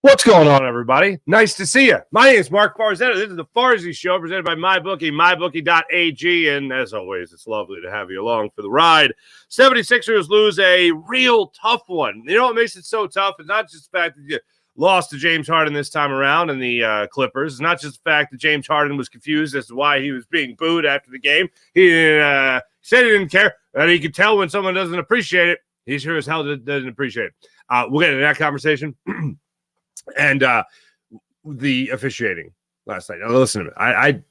What's going on, everybody? Nice to see you. My name is Mark Farzetta. This is the Farzy Show presented by MyBookie, mybookie.ag. And as always, it's lovely to have you along for the ride. 76ers lose a real tough one. You know what makes it so tough? It's not just the fact that you lost to James Harden this time around in the Clippers. It's not just the fact that James Harden was confused as to why he was being booed after the game. He said he didn't care. And he could tell when someone doesn't appreciate it. He sure as hell doesn't appreciate it. We'll get into that conversation. And the officiating last night. Now, listen to me. I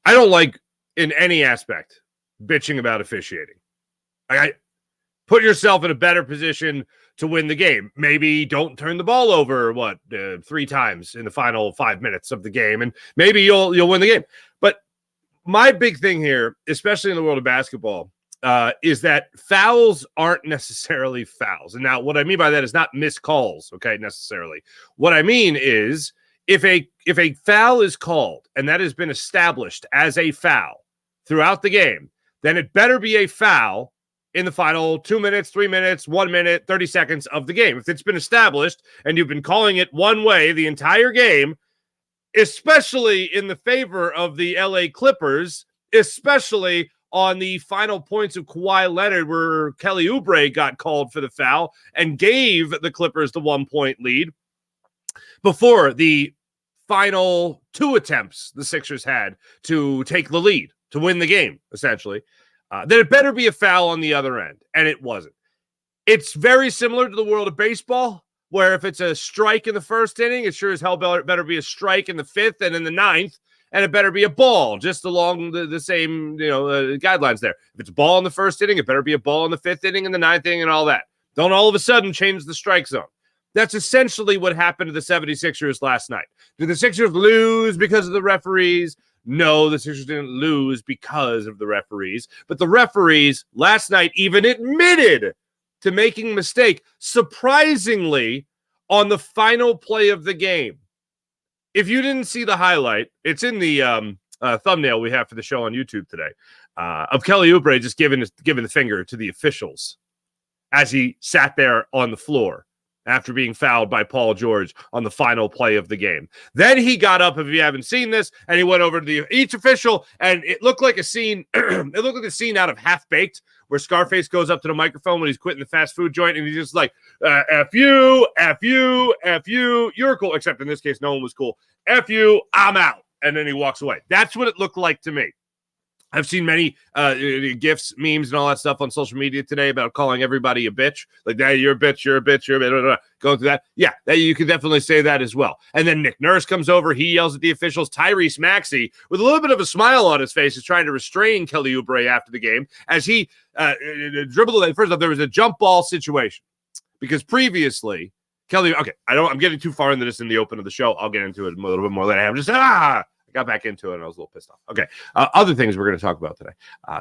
don't like in any aspect bitching about officiating. Put yourself in a better position to win the game. Maybe don't turn the ball over 3 times in the final 5 minutes of the game, and maybe you'll win the game. But my big thing here, especially in the world of basketball, is that fouls aren't necessarily fouls. And now what I mean by that is not missed calls, okay, necessarily. What I mean is if a foul is called and that has been established as a foul throughout the game, then it better be a foul in the final 2 minutes, 3 minutes, 1 minute, 30 seconds of the game. If it's been established and you've been calling it one way the entire game, especially in the favor of the L.A. Clippers, especially on the final points of Kawhi Leonard where Kelly Oubre got called for the foul and gave the Clippers the 1-point lead before the final 2 attempts the Sixers had to take the lead, to win the game, essentially, then it better be a foul on the other end, and it wasn't. It's very similar to the world of baseball, where if it's a strike in the first inning, it sure as hell better be a strike in the 5th and in the 9th, and it better be a ball, just along the same guidelines there. If it's a ball in the first inning, it better be a ball in the 5th inning and the 9th inning and all that. Don't all of a sudden change the strike zone. That's essentially what happened to the 76ers last night. Did the Sixers lose because of the referees? No, the Sixers didn't lose because of the referees. But the referees last night even admitted to making a mistake, surprisingly, on the final play of the game. If you didn't see the highlight, it's in the thumbnail we have for the show on YouTube today of Kelly Oubre just giving the finger to the officials as he sat there on the floor after being fouled by Paul George on the final play of the game. Then he got up, if you haven't seen this, and he went over to each official, and it looked like a scene. It looked like a scene out of Half-Baked, where Scarface goes up to the microphone when he's quitting the fast food joint, and he's just like, F you, F you, F you, you're cool. Except in this case, no one was cool. F you, I'm out. And then he walks away. That's what it looked like to me. I've seen many GIFs, memes, and all that stuff on social media today about calling everybody a bitch. Like, hey, you're a bitch, you're a bitch, you're a bitch. Going through that. Yeah, you could definitely say that as well. And then Nick Nurse comes over. He yells at the officials. Tyrese Maxey, with a little bit of a smile on his face, is trying to restrain Kelly Oubre after the game as he dribbled away. First off, there was a jump ball situation because previously, I'm getting too far into this in the open of the show. I'll get into it a little bit more later. I'm just, got back into it and I was a little pissed off. Okay. Other things we're going to talk about today.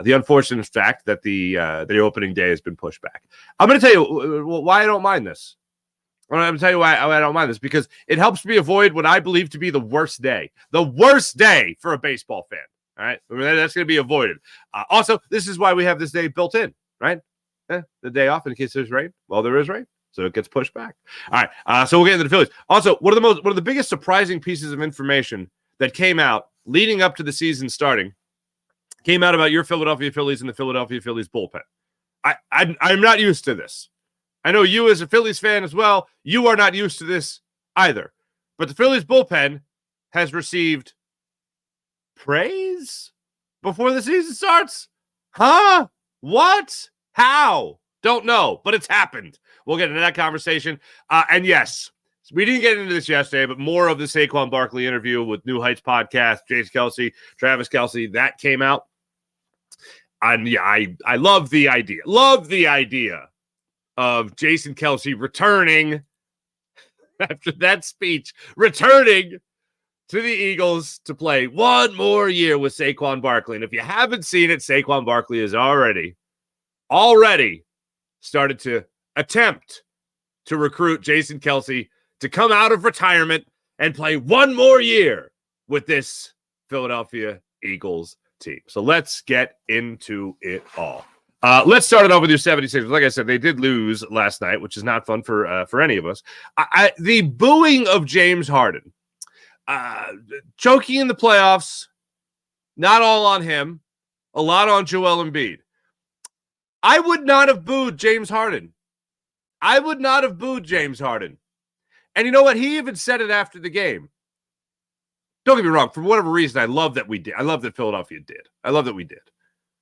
The unfortunate fact that the opening day has been pushed back. I'm going to tell you why I don't mind this. I'm going to tell you why I don't mind this, because it helps me avoid what I believe to be the worst day for a baseball fan. All right. I mean, that's going to be avoided. Also, this is why we have this day built in, right? The day off in case there's rain. Well, there is rain, so it gets pushed back. All right. So we'll get into the Phillies. Also, one of the biggest surprising pieces of information that came out leading up to the season starting came out about your Philadelphia Phillies and the Philadelphia Phillies bullpen. I'm not used to this. I know you as a Phillies fan as well, you are not used to this either. But the Phillies bullpen has received praise before the season starts? Huh? What? How? Don't know, but it's happened. We'll get into that conversation. And yes, we didn't get into this yesterday, but more of the Saquon Barkley interview with New Heights podcast, Jason Kelsey, Travis Kelsey, that came out. And yeah, I love the idea of Jason Kelsey returning after that speech, returning to the Eagles to play one more year with Saquon Barkley. And if you haven't seen it, Saquon Barkley is already started to attempt to recruit Jason Kelsey to come out of retirement and play one more year with this Philadelphia Eagles team. So let's get into it all. Let's start it off with your 76ers. Like I said, they did lose last night, which is not fun for any of us. The booing of James Harden, choking in the playoffs, not all on him, a lot on Joel Embiid. I would not have booed James Harden. And you know what? He even said it after the game. Don't get me wrong. For whatever reason, I love that we did. I love that Philadelphia did. I love that we did.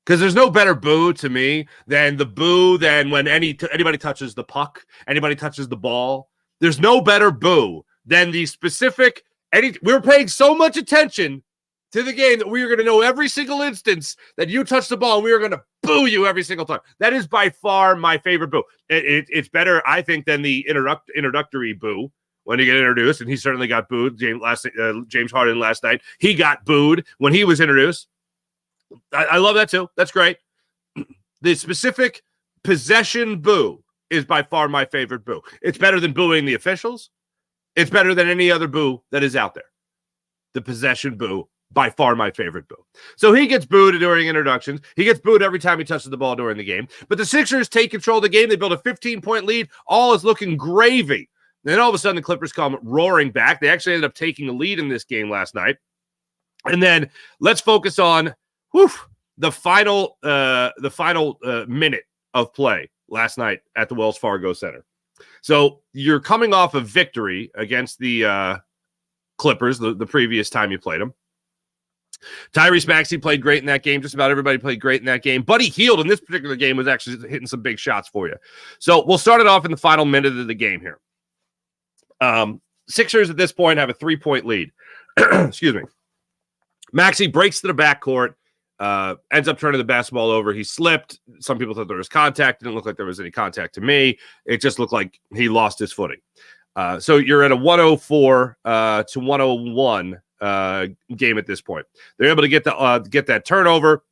Because there's no better boo to me than when anybody touches the puck, anybody touches the ball. There's no better boo than the specific. We were paying so much attention to the game that we were going to know every single instance that you touched the ball, and we were going to boo you every single time. That is by far my favorite boo. It's better, I think, than the introductory boo when you get introduced, and he certainly got booed. James Harden last night, he got booed when he was introduced. I love that too. That's great. The specific possession boo is by far my favorite boo. It's better than booing the officials. It's better than any other boo that is out there. The possession boo, by far my favorite boo. So he gets booed during introductions. He gets booed every time he touches the ball during the game. But the Sixers take control of the game. They build a 15-point lead. All is looking gravy. And then all of a sudden, the Clippers come roaring back. They actually ended up taking the lead in this game last night. And then let's focus on the final minute of play last night at the Wells Fargo Center. So you're coming off a victory against the Clippers the previous time you played them. Tyrese Maxey played great in that game. Just about everybody played great in that game. Buddy Hield in this particular game was actually hitting some big shots for you. So we'll start it off in the final minute of the game here. Sixers at this point have a 3-point lead. Excuse me. Maxey breaks to the backcourt. Ends up turning the basketball over. He slipped. Some people thought there was contact. It didn't look like there was any contact to me. It just looked like he lost his footing. So you're at a 104 to 101 game at this point. They're able to get that turnover.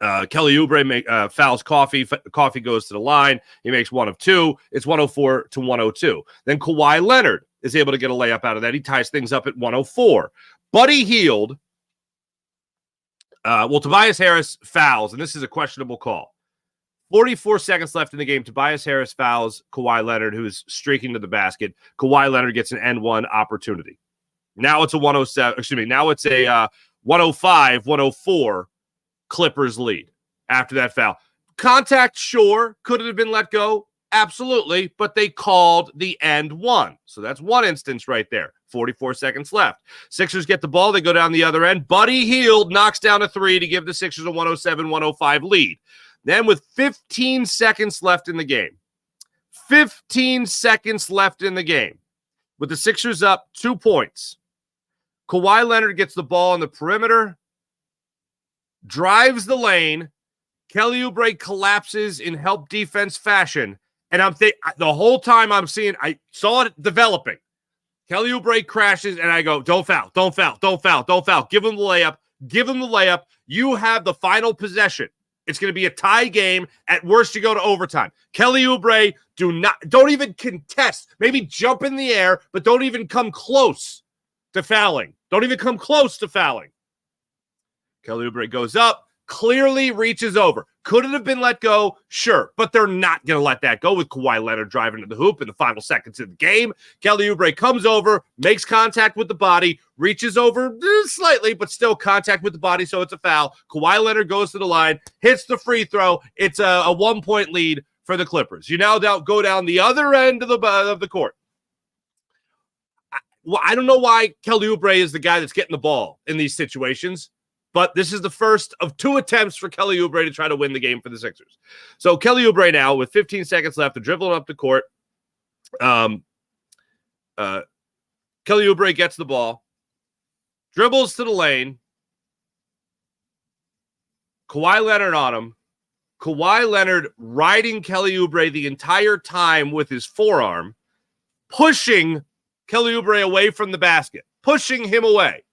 Kelly Oubre fouls Coffee. Coffee goes to the line. He makes 1 of 2. It's 104 to 102. Then Kawhi Leonard is able to get a layup out of that. He ties things up at 104. Buddy Hield. Tobias Harris fouls, and this is a questionable call. 44 seconds left in the game. Tobias Harris fouls Kawhi Leonard, who is streaking to the basket. Kawhi Leonard gets an N1 opportunity. Now it's a 107. Excuse me. Now it's a 105-104 Clippers lead after that foul. Contact, sure. Could it have been let go? Absolutely. But they called the N1. So that's one instance right there. 44 seconds left. Sixers get the ball. They go down the other end. Buddy Hield knocks down a 3 to give the Sixers a 107-105 lead. Then with 15 seconds left in the game, with the Sixers up 2 points, Kawhi Leonard gets the ball on the perimeter, drives the lane. Kelly Oubre collapses in help defense fashion. And the whole time I saw it developing. Kelly Oubre crashes, and I go, don't foul. Give him the layup. You have the final possession. It's going to be a tie game. At worst, you go to overtime. Kelly Oubre, don't even contest. Maybe jump in the air, but don't even come close to fouling. Kelly Oubre goes up, clearly reaches over. Could it have been let go? Sure, but they're not going to let that go with Kawhi Leonard driving to the hoop in the final seconds of the game. Kelly Oubre comes over, makes contact with the body, reaches over slightly, but still contact with the body, so it's a foul. Kawhi Leonard goes to the line, hits the free throw. It's a 1-point lead for the Clippers. You now go down the other end of the court. I don't know why Kelly Oubre is the guy that's getting the ball in these situations. But this is the first of 2 attempts for Kelly Oubre to try to win the game for the Sixers. So Kelly Oubre now, with 15 seconds left, to dribbling up the court. Kelly Oubre gets the ball, dribbles to the lane. Kawhi Leonard on him. Kawhi Leonard riding Kelly Oubre the entire time with his forearm, pushing Kelly Oubre away from the basket, pushing him away.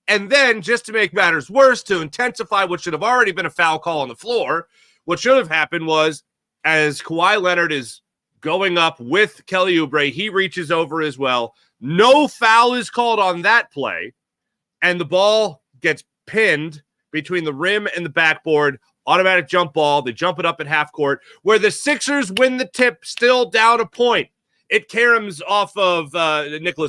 And then, just to make matters worse, to intensify what should have already been a foul call on the floor, what should have happened was, as Kawhi Leonard is going up with Kelly Oubre, he reaches over as well. No foul is called on that play, and the ball gets pinned between the rim and the backboard automatic jump ball. They jump it up at half court, where the Sixers win the tip, still down a point. It caroms off of Nico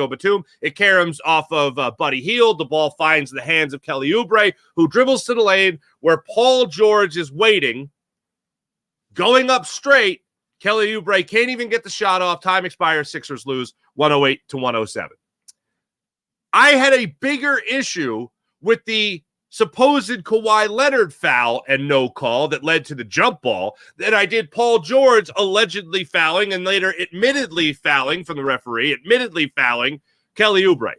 Batum. It caroms off of Buddy Hield. The ball finds the hands of Kelly Oubre, who dribbles to the lane where Paul George is waiting. Going up straight, Kelly Oubre can't even get the shot off. Time expires. Sixers lose 108-107. I had a bigger issue with the supposed Kawhi Leonard foul and no call that led to the jump ball than I did Paul George allegedly fouling and later admittedly fouling from the referee, admittedly fouling Kelly Oubre.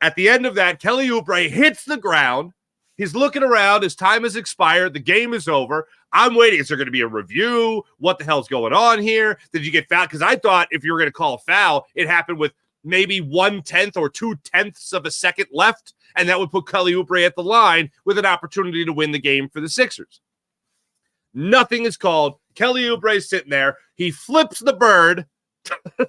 At the end of that, Kelly Oubre hits the ground. He's looking around. His time has expired. The game is over. I'm waiting. Is there going to be a review? What the hell's going on here? Did you get fouled? Because I thought if you were going to call a foul, it happened with maybe 1/10 or 2/10 of a second left, and that would put Kelly Oubre at the line with an opportunity to win the game for the Sixers. Nothing is called. Kelly Oubre is sitting there. He flips the bird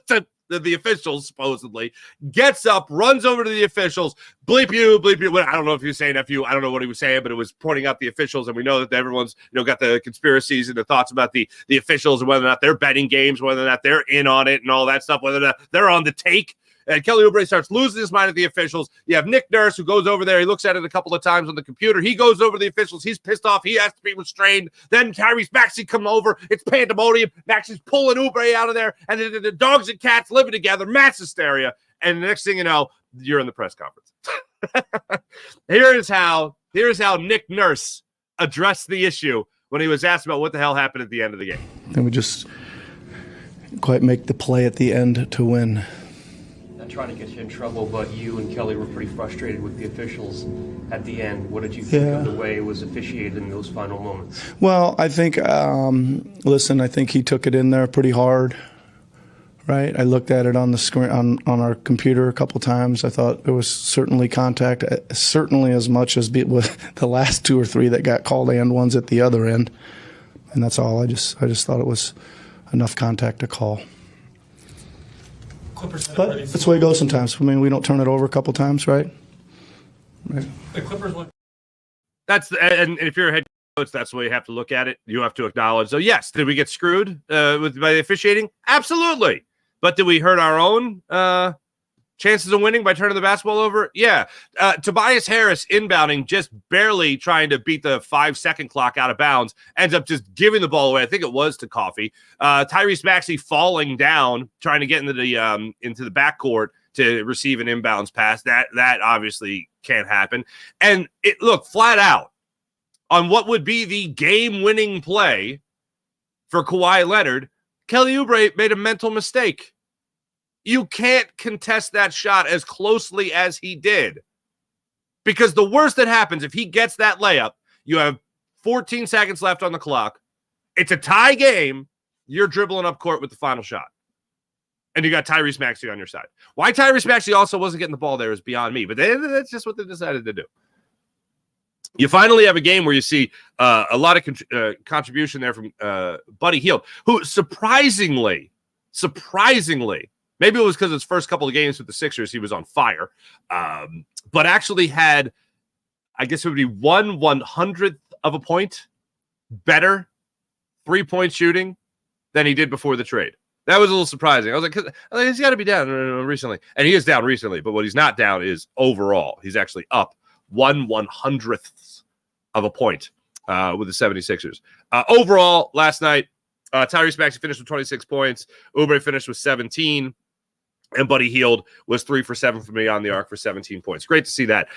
to the officials, supposedly, gets up, runs over to the officials, bleep you. Well, I don't know if he was saying F you. I don't know what he was saying, but it was pointing out the officials, and we know that everyone's got the conspiracies and the thoughts about the officials and whether or not they're betting games, whether or not they're in on it and all that stuff, whether or not they're on the take. And Kelly Oubre starts losing his mind at the officials. You have Nick Nurse, who goes over there. He looks at it a couple of times on the computer. He goes over to the officials. He's pissed off. He has to be restrained. Then Tyrese Maxey come over. It's pandemonium. Maxey's pulling Oubre out of there. And the dogs and cats living together. Mass hysteria. And the next thing you know, you're in the press conference. Here's how Nick Nurse addressed the issue when he was asked about what the hell happened at the end of the game. And we just quite make the play at the end to win. Not trying to get you in trouble, but you and Kelly were pretty frustrated with the officials at the end. What did you think of the way it was officiated in those final moments? Well, I think, I think he took it in there pretty hard, right? I looked at it on the screen, on our computer a couple times. I thought there was certainly contact, certainly as much as with the last two or three that got called and ones at the other end. And that's all. I just thought it was enough contact to call. But that's the way it goes sometimes. I mean, we don't turn it over a couple times, right? The Clippers went. And if you're a head coach, that's the way you have to look at it. You have to acknowledge. So yes, did we get screwed by the officiating? Absolutely. But did we hurt our own chances of winning by turning the basketball over? Yeah. Tobias Harris inbounding, just barely trying to beat the 5-second clock out of bounds, ends up just giving the ball away. I think it was to Coffee. Tyrese Maxey falling down, trying to get into the backcourt to receive an inbounds pass. That obviously can't happen. And look, flat out, on what would be the game-winning play for Kawhi Leonard, Kelly Oubre made a mental mistake. You can't contest that shot as closely as he did. Because the worst that happens, if he gets that layup, you have 14 seconds left on the clock. It's a tie game. You're dribbling up court with the final shot. And you got Tyrese Maxey on your side. Why Tyrese Maxey also wasn't getting the ball there is beyond me. But that's just what they decided to do. You finally have a game where you see a lot of contribution there from Buddy Hield, who surprisingly, maybe it was because his first couple of games with the Sixers, he was on fire, but actually had, I guess it would be 1/100th of a point better 3-point shooting than he did before the trade. That was a little surprising. I was like, he's got to be down recently. And he is down recently, but what he's not down is overall. He's actually up 1/100th of a point with the 76ers. Overall, last night, Tyrese Maxey finished with 26 points. Oubre finished with 17. And Buddy Hield was 3 for 7 from beyond the arc for 17 points. Great to see that.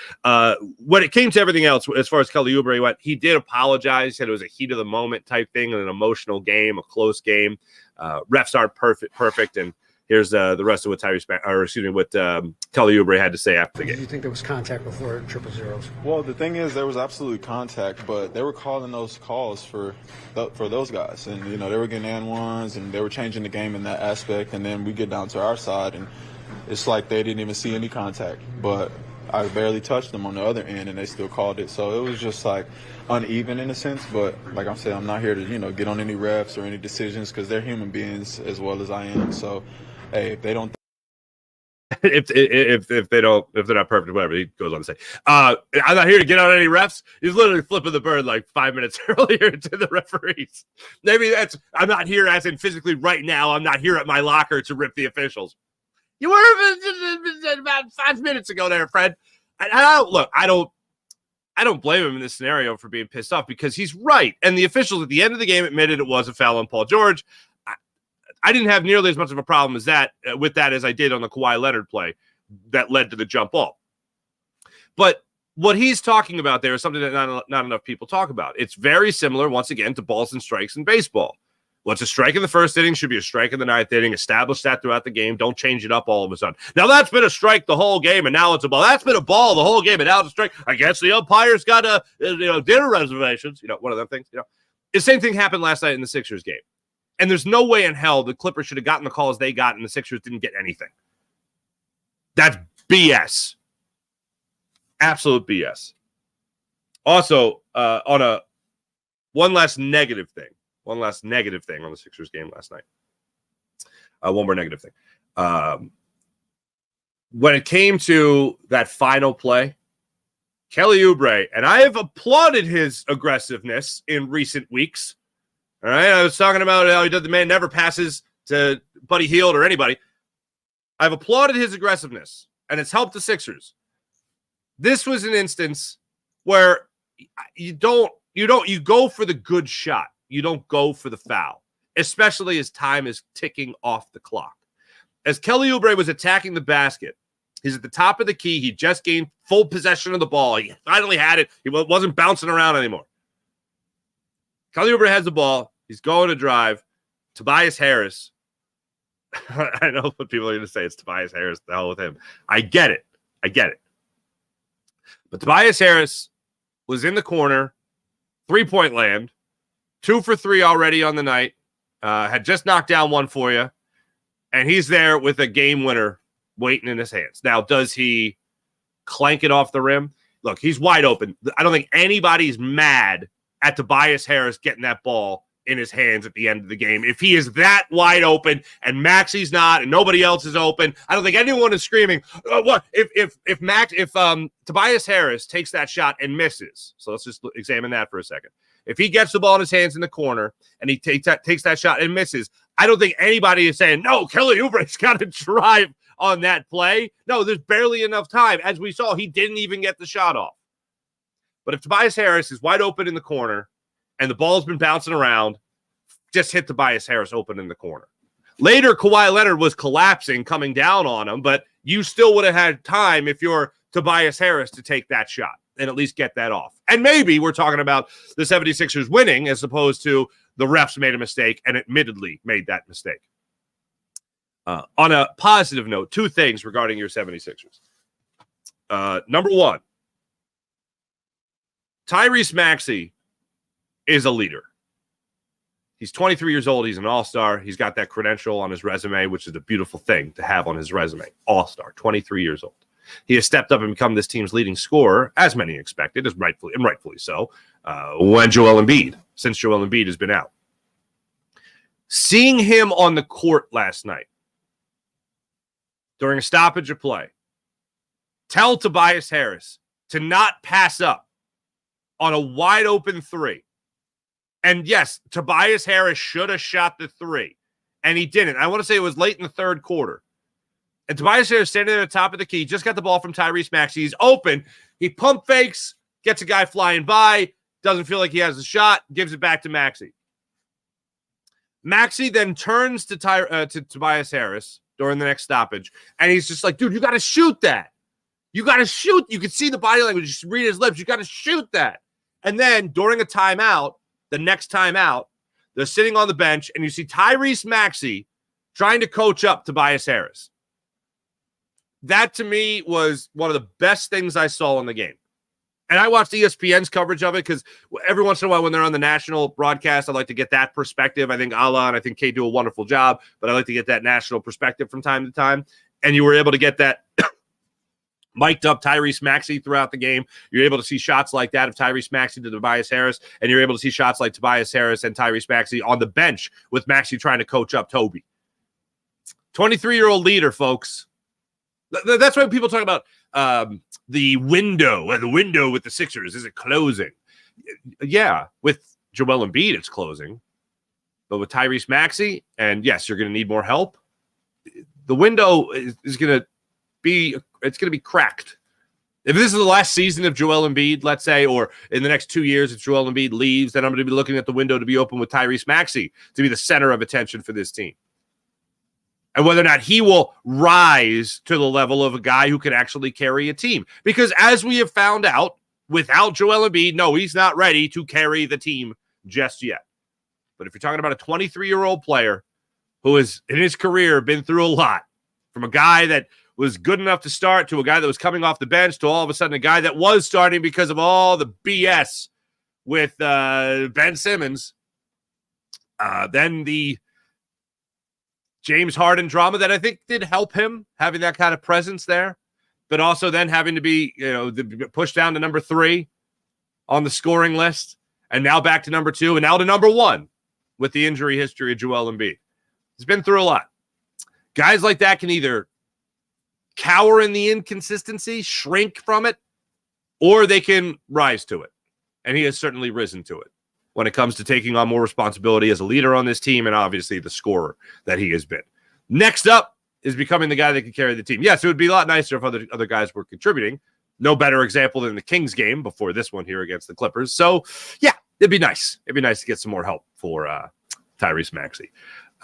When it came to everything else, as far as Kelly Oubre went, he did apologize. He said it was a heat of the moment type thing, an emotional game, a close game. Refs aren't perfect. And here's the rest of what Kelly Oubre had to say after the game. Do you think there was contact before triple zeros? Well, the thing is, there was absolutely contact, but they were calling those calls for those guys, and they were getting and ones, and they were changing the game in that aspect. And then we get down to our side, and it's like they didn't even see any contact, but I barely touched them on the other end, and they still called it. So it was just like uneven in a sense. But like I'm saying, I'm not here to get on any refs or any decisions because they're human beings as well as I am. So hey, if they don't if they're not perfect, whatever, he goes on to say, I'm not here to get on any refs. He's literally flipping the bird like 5 minutes earlier to the referees. Maybe I'm not here as in physically right now. I'm not here at my locker to rip the officials. You were about 5 minutes ago there, Fred. I don't blame him in this scenario for being pissed off because he's right. And the officials at the end of the game admitted it was a foul on Paul George. I didn't have nearly as much of a problem as that with that as I did on the Kawhi Leonard play that led to the jump ball. But what he's talking about there is something that not enough people talk about. It's very similar, once again, to balls and strikes in baseball. What's a strike in the first inning should be a strike in the ninth inning. Establish that throughout the game. Don't change it up all of a sudden. Now, that's been a strike the whole game, and now it's a ball. That's been a ball the whole game, and now it's a strike. I guess the umpire's got dinner reservations. One of them things. The same thing happened last night in the Sixers game. And there's no way in hell the Clippers should have gotten the calls they got and the Sixers didn't get anything. That's BS. Absolute BS. Also, on one last negative thing on the Sixers game last night. One more negative thing. When it came to that final play, Kelly Oubre, and I have applauded his aggressiveness in recent weeks. All right, I was talking about how he does the man never passes to Buddy Hield or anybody. I've applauded his aggressiveness, and it's helped the Sixers. This was an instance where you go for the good shot. You don't go for the foul, especially as time is ticking off the clock. As Kelly Oubre was attacking the basket, he's at the top of the key. He just gained full possession of the ball. He finally had it. He wasn't bouncing around anymore. Kelly Oubre has the ball. He's going to drive. Tobias Harris. I know what people are going to say. It's Tobias Harris. The hell with him. I get it. But Tobias Harris was in the corner, 3-point land, 2 for 3 already on the night. Had just knocked down one for you. And he's there with a game winner waiting in his hands. Now, does he clank it off the rim? Look, he's wide open. I don't think anybody's mad at Tobias Harris getting that ball in his hands at the end of the game. If he is that wide open and Maxi's not and nobody else is open, I don't think anyone is screaming, what if Tobias Harris takes that shot and misses. So let's just examine that for a second. If he gets the ball in his hands in the corner and he takes that shot and misses, I don't think anybody is saying, no, Kelly Oubre's got to drive on that play. No, there's barely enough time. As we saw, he didn't even get the shot off. But if Tobias Harris is wide open in the corner and the ball's been bouncing around, just hit Tobias Harris open in the corner. Later, Kawhi Leonard was collapsing, coming down on him, but you still would have had time if you're Tobias Harris to take that shot and at least get that off. And maybe we're talking about the 76ers winning as opposed to the refs made a mistake and admittedly made that mistake. On a positive note, 2 things regarding your 76ers. Number one, Tyrese Maxey is a leader. He's 23 years old. He's an all-star. He's got that credential on his resume, which is a beautiful thing to have on his resume. All-star, 23 years old. He has stepped up and become this team's leading scorer, as many expected, rightfully so, since Joel Embiid has been out. Seeing him on the court last night during a stoppage of play, tell Tobias Harris to not pass up on a wide open 3. And yes, Tobias Harris should have shot the 3, and he didn't. I want to say it was late in the third quarter. And Tobias Harris standing at the top of the key, just got the ball from Tyrese Maxey. He's open. He pump fakes, gets a guy flying by, doesn't feel like he has a shot, gives it back to Maxey. Maxey then turns to Tobias Harris during the next stoppage, and he's just like, dude, you got to shoot that. You got to shoot. You can see the body language. Just read his lips. You got to shoot that. And then during a timeout, the next timeout, they're sitting on the bench, and you see Tyrese Maxey trying to coach up Tobias Harris. That, to me, was one of the best things I saw in the game. And I watched ESPN's coverage of it because every once in a while when they're on the national broadcast, I like to get that perspective. I think Ala and I think Kay do a wonderful job, but I like to get that national perspective from time to time. And you were able to get that mic'd up Tyrese Maxey throughout the game. You're able to see shots like that of Tyrese Maxey to Tobias Harris, and you're able to see shots like Tobias Harris and Tyrese Maxey on the bench with Maxey trying to coach up Toby. 23-year-old leader, folks. That's why people talk about the window with the Sixers. Is it closing? Yeah, with Joel Embiid, it's closing. But with Tyrese Maxey, and yes, you're going to need more help. The window is going to be cracked. If this is the last season of Joel Embiid, let's say, or in the next 2 years, if Joel Embiid leaves, then I'm going to be looking at the window to be open with Tyrese Maxey to be the center of attention for this team. And whether or not he will rise to the level of a guy who can actually carry a team. Because as we have found out, without Joel Embiid, no, he's not ready to carry the team just yet. But if you're talking about a 23-year-old player who has, in his career, been through a lot, from a guy that was good enough to start to a guy that was coming off the bench to all of a sudden a guy that was starting because of all the BS with Ben Simmons, then the James Harden drama that I think did help him, having that kind of presence there, but also then having to be, pushed down to number 3 on the scoring list, and now back to number 2, and now to number 1 with the injury history of Joel Embiid. He's been through a lot. Guys like that can either cower in the inconsistency, shrink from it, or they can rise to it. And he has certainly risen to it when it comes to taking on more responsibility as a leader on this team and obviously the scorer that he has been. Next up is becoming the guy that can carry the team. Yes, it would be a lot nicer if other guys were contributing. No better example than the Kings game before this one here against the Clippers. So, yeah, it'd be nice. It'd be nice to get some more help for Tyrese Maxey.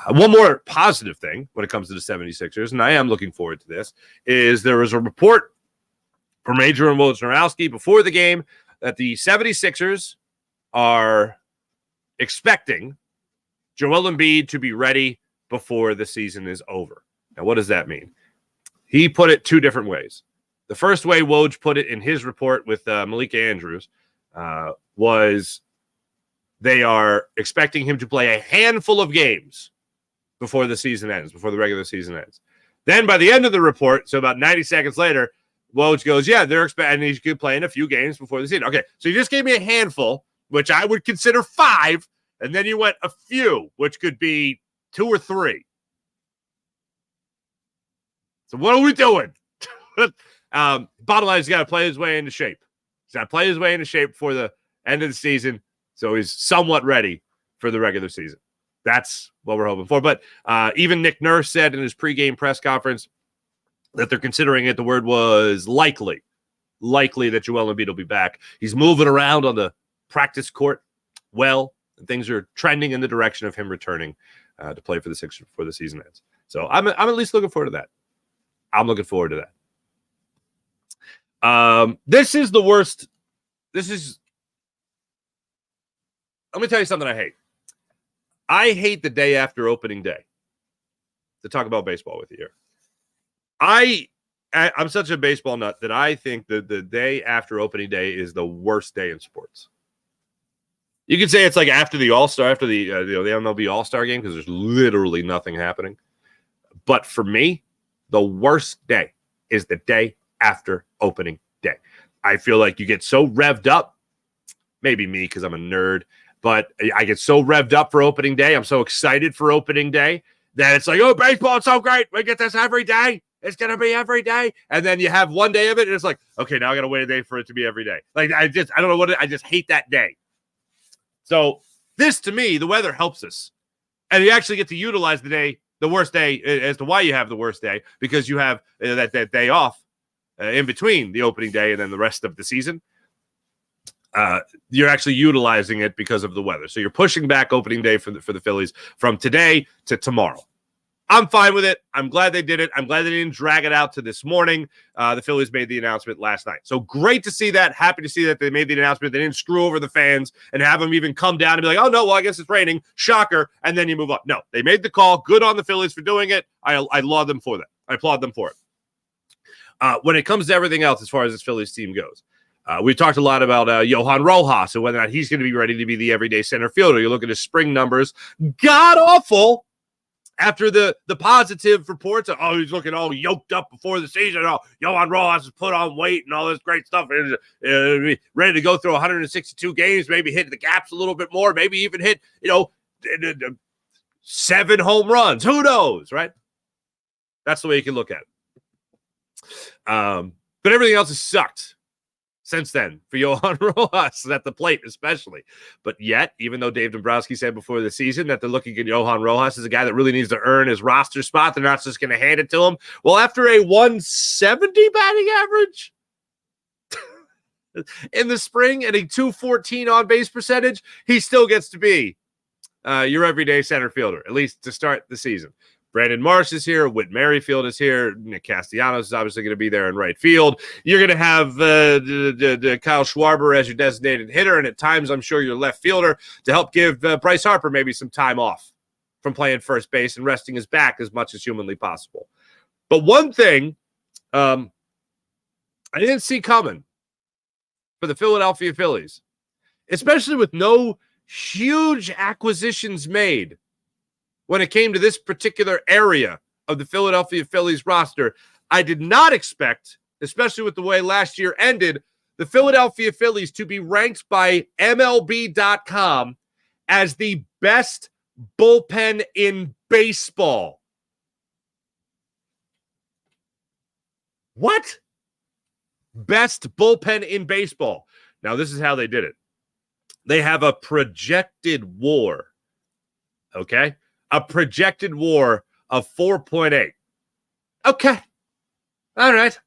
One more positive thing when it comes to the 76ers, and I am looking forward to this, is there was a report from Adrian Wojnarowski before the game that the 76ers are expecting Joel Embiid to be ready before the season is over. Now, what does that mean? He put it 2 different ways. The first way Woj put it in his report with Malika Andrews was they are expecting him to play a handful of games before the season ends, before the regular season ends. Then by the end of the report, so about 90 seconds later, Woj goes, yeah, they're expecting he could play in a few games before the season. Okay, so you just gave me a handful, which I would consider 5, and then you went a few, which could be 2 or 3. So what are we doing? Bottom line is he's got to play his way into shape. He's got to play his way into shape before the end of the season, so he's somewhat ready for the regular season. That's what we're hoping for. But even Nick Nurse said in his pregame press conference that they're considering it. The word was likely that Joel Embiid will be back. He's moving around on the practice court well, and things are trending in the direction of him returning to play for the Sixers before the season ends. So I'm at least looking forward to that. I'm looking forward to that. This is the worst. Let me tell you something I hate. I hate the day after opening day, to talk about baseball with you here. I'm such a baseball nut that I think that the day after opening day is the worst day in sports. You could say it's like after the All-Star, after the MLB All-Star game, because there's literally nothing happening. But for me, the worst day is the day after opening day. I feel like you get so revved up, maybe me because I'm a nerd, but I get so revved up for opening day. I'm so excited for opening day that it's like, oh, baseball, it's so great. We get this every day. It's going to be every day. And then you have one day of it, and it's like, okay, now I got to wait a day for it to be every day. Like, I don't know I just hate that day. So this, to me, the weather helps us. And you actually get to utilize the worst day, as to why you have the worst day, because you have that day off in between the opening day and then the rest of the season. You're actually utilizing it because of the weather. So you're pushing back opening day for the Phillies from today to tomorrow. I'm fine with it. I'm glad they did it. I'm glad they didn't drag it out to this morning. The Phillies made the announcement last night. So great to see that. Happy to see that they made the announcement. They didn't screw over the fans and have them even come down and be like, oh, no, well, I guess it's raining. Shocker. And then you move on. No, they made the call. Good on the Phillies for doing it. I laud them for that. I applaud them for it. When it comes to everything else, as far as this Phillies team goes, we talked a lot about Johan Rojas and whether or not he's going to be ready to be the everyday center fielder. You look at his spring numbers, god-awful. After the positive reports of, oh, he's looking all yoked up before the season. Oh, Johan Rojas has put on weight and all this great stuff. Ready to go through 162 games, maybe hit the gaps a little bit more, maybe even hit, 7 home runs. Who knows, right? That's the way you can look at it. But everything else has sucked since then for Johan Rojas at the plate especially. But yet, even though Dave Dombrowski said before the season that they're looking at Johan Rojas as a guy that really needs to earn his roster spot, they're not just going to hand it to him. Well, after a 170 batting average in the spring and a 214 on-base percentage, he still gets to be your everyday center fielder, at least to start the season. Brandon Marsh is here. Whit Merrifield is here. Nick Castellanos is obviously going to be there in right field. You're going to have Kyle Schwarber as your designated hitter, and at times I'm sure your left fielder to help give Bryce Harper maybe some time off from playing first base and resting his back as much as humanly possible. But one thing I didn't see coming for the Philadelphia Phillies, especially with no huge acquisitions made when it came to this particular area of the Philadelphia Phillies roster, I did not expect, especially with the way last year ended, the Philadelphia Phillies to be ranked by MLB.com as the best bullpen in baseball. What? Best bullpen in baseball. Now, this is how they did it. They have a projected WAR. Okay? A projected WAR of 4.8. Okay. All right.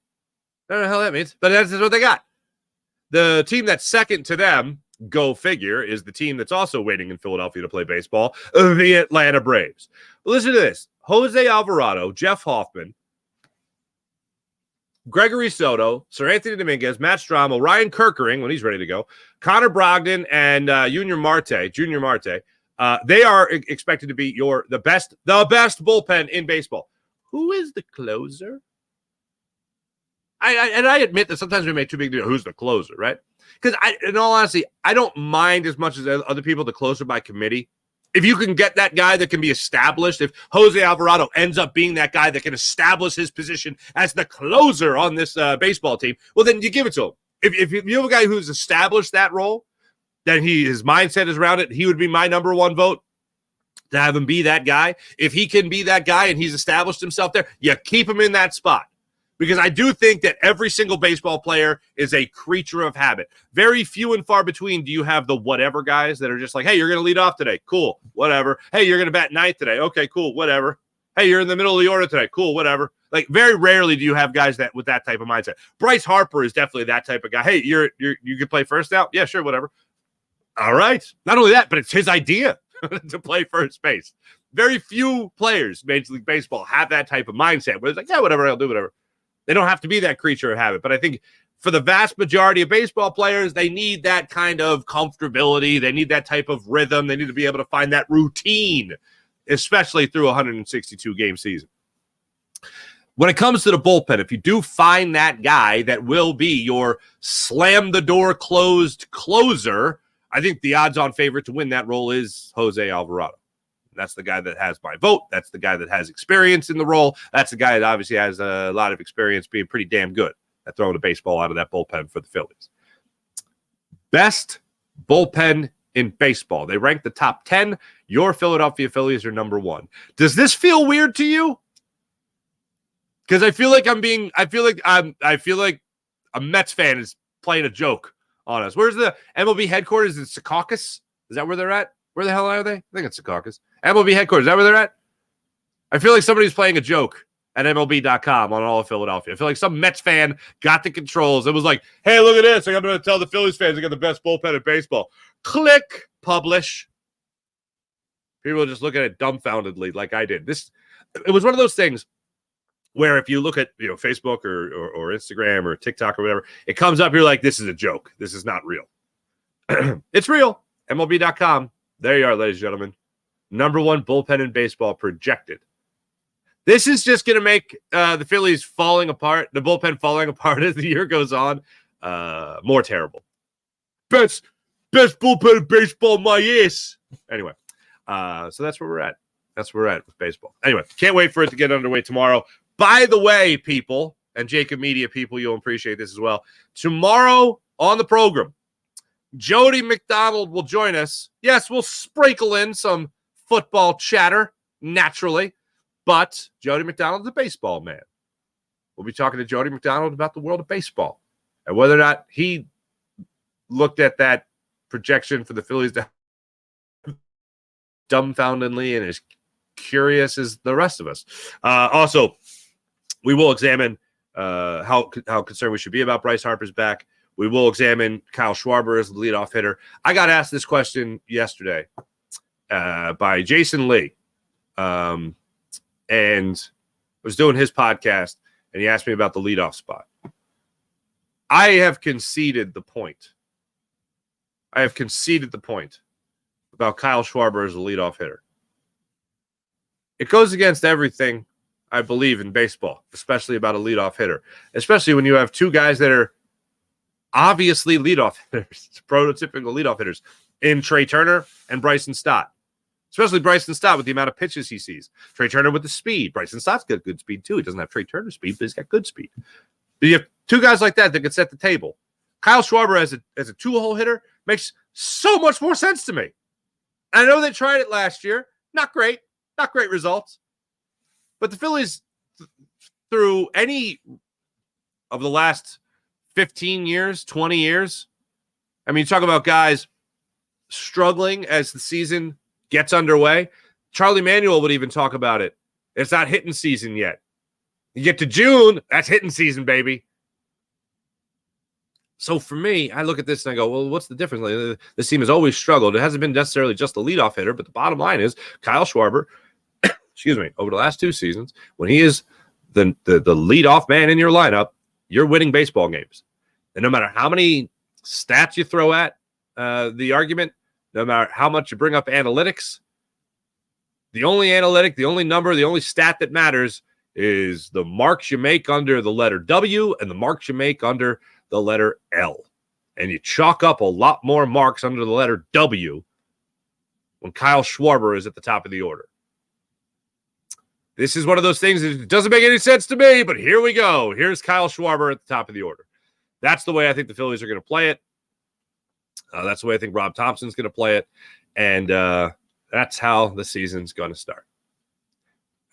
I don't know how that means, but that's what they got. The team that's second to them, go figure, is the team that's also waiting in Philadelphia to play baseball, the Atlanta Braves. Listen to this. Jose Alvarado, Jeff Hoffman, Gregory Soto, Sir Anthony Dominguez, Matt Stromo, Ryan Kerkering, when he's ready to go, Connor Brogdon, and Junior Marte. They are expected to be the best bullpen in baseball. Who is the closer? I admit that sometimes we make too big deal. Who's the closer, right? Because in all honesty, I don't mind as much as other people the closer by committee. If you can get that guy that can be established, if Jose Alvarado ends up being that guy that can establish his position as the closer on this baseball team, well, then you give it to him. If you have a guy who's established that role, then his mindset is around it, he would be my number one vote to have him be that guy. If he can be that guy and he's established himself there, you keep him in that spot. Because I do think that every single baseball player is a creature of habit. Very few and far between do you have the whatever guys that are just like, hey, you're going to lead off today. Cool, whatever. Hey, you're going to bat ninth today. Okay, cool, whatever. Hey, you're in the middle of the order today. Cool, whatever. Like, very rarely do you have guys that with that type of mindset. Bryce Harper is definitely that type of guy. Hey, you can play first now? Yeah, sure, whatever. All right. Not only that, but it's his idea to play first base. Very few players, Major League Baseball, have that type of mindset where it's like, yeah, whatever, I'll do whatever. They don't have to be that creature of habit. But I think for the vast majority of baseball players, they need that kind of comfortability. They need that type of rhythm. They need to be able to find that routine, especially through a 162-game season. When it comes to the bullpen, if you do find that guy that will be your slam-the-door closed closer, I think the odds-on favorite to win that role is Jose Alvarado. That's the guy that has my vote. That's the guy that has experience in the role. That's the guy that obviously has a lot of experience being pretty damn good at throwing a baseball out of that bullpen for the Phillies. Best bullpen in baseball. They rank the top 10. Your Philadelphia Phillies are number 1. Does this feel weird to you? Because I feel like a Mets fan is playing a joke on us. Where's the MLB headquarters? In Secaucus? Is that where they're at? Where the hell are they? I think it's Secaucus. MLB headquarters. Is that where they're at? I feel like somebody's playing a joke at MLB.com on all of Philadelphia. I feel like some Mets fan got the controls. It was like, hey, look at this. I'm going to tell the Phillies fans they got the best bullpen in baseball. Click, publish. People just look at it dumbfoundedly like I did. It was one of those things where if you look at Facebook or Instagram or TikTok or whatever, it comes up, you're like, this is a joke. This is not real. It's real. MLB.com. There you are, ladies and gentlemen. Number 1 bullpen in baseball projected. This is just going to make the Phillies falling apart, the bullpen falling apart as the year goes on, more terrible. Best bullpen in baseball, my ass. Anyway, so that's where we're at. That's where we're at with baseball. Anyway, can't wait for it to get underway tomorrow. By the way, people, and Jacob Media people, you'll appreciate this as well. Tomorrow on the program, Jody McDonald will join us. Yes, we'll sprinkle in some football chatter, naturally, but Jody McDonald's a baseball man. we'll be talking to Jody McDonald about the world of baseball and whether or not he looked at that projection for the Phillies dumbfoundedly and is curious as the rest of us. Also, we will examine how concerned we should be about Bryce Harper's back. We will examine Kyle Schwarber as the leadoff hitter. I got asked this question yesterday by Jason Lee, and I was doing his podcast, and he asked me about the leadoff spot. I have conceded the point. About Kyle Schwarber as a leadoff hitter. It goes against everything I believe in baseball, especially about a leadoff hitter, especially when you have two guys that are obviously leadoff hitters, prototypical leadoff hitters in Trey Turner and Bryson Stott, especially Bryson Stott with the amount of pitches he sees. Trey Turner with the speed. Bryson Stott's got good speed too. He doesn't have Trey Turner's speed, but he's got good speed. But you have two guys like that can set the table. Kyle Schwarber as a two-hole hitter makes so much more sense to me. I know they tried it last year. Not great results. But the Phillies, through any of the last 15 years, 20 years, I mean, you talk about guys struggling as the season gets underway. Charlie Manuel would even talk about it. It's not hitting season yet. You get to June, that's hitting season, baby. So for me, I look at this and I go, well, what's the difference? Like, this team has always struggled. It hasn't been necessarily just the leadoff hitter, but the bottom line is Kyle Schwarber, over the last two seasons, when he is the leadoff man in your lineup, you're winning baseball games. And no matter how many stats you throw at the argument, no matter how much you bring up analytics, the only analytic, the only number, the only stat that matters is the marks you make under the letter W and the marks you make under the letter L. And you chalk up a lot more marks under the letter W when Kyle Schwarber is at the top of the order. This is one of those things that doesn't make any sense to me, but here we go. Here's Kyle Schwarber at the top of the order. That's the way I think the Phillies are going to play it. That's the way I think Rob Thompson's going to play it. And that's how the season's going to start.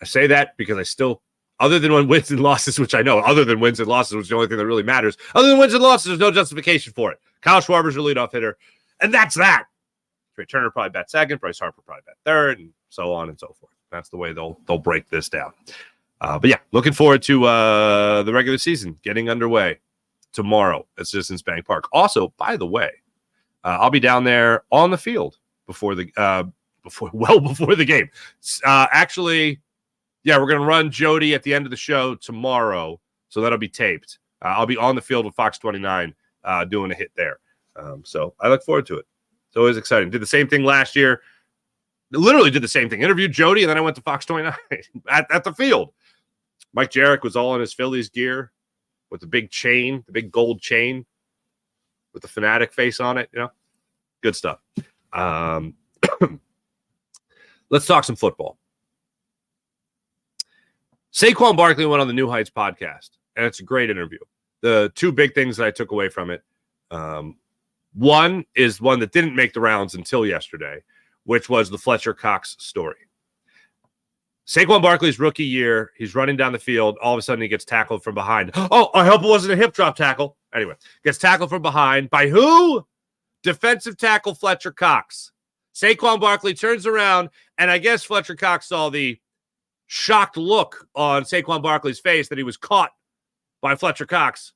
I say that because I still, other than when wins and losses, which I know, other than wins and losses, which is the only thing that really matters, other than wins and losses, there's no justification for it. Kyle Schwarber's your leadoff hitter, and that's that. Trey Turner probably bat second, Bryce Harper probably bat third, and so on and so forth. That's the way they'll break this down. But yeah, looking forward to the regular season getting underway tomorrow at Citizens Bank Park. Also, by the way, I'll be down there on the field before the game. Actually, yeah, we're gonna run Jody at the end of the show tomorrow, so that'll be taped. I'll be on the field with Fox 29 doing a hit there. So I look forward to it. It's always exciting. Did the same thing last year. Literally did the same thing. Interviewed Jody, and then I went to Fox 29 at the field. Mike Jarek was all in his Phillies gear with the big chain, the big gold chain with the fanatic face on it. You know, good stuff. Let's talk some football. Saquon Barkley went on the New Heights podcast, and it's a great interview. The two big things that I took away from it, one is one that didn't make the rounds until yesterday, which was the Fletcher Cox story. Saquon Barkley's rookie year, he's running down the field. All of a sudden, he gets tackled from behind. Oh, I hope it wasn't a hip drop tackle. Anyway, gets tackled from behind by who? Defensive tackle Fletcher Cox. Saquon Barkley turns around, and I guess Fletcher Cox saw the shocked look on Saquon Barkley's face that he was caught by Fletcher Cox.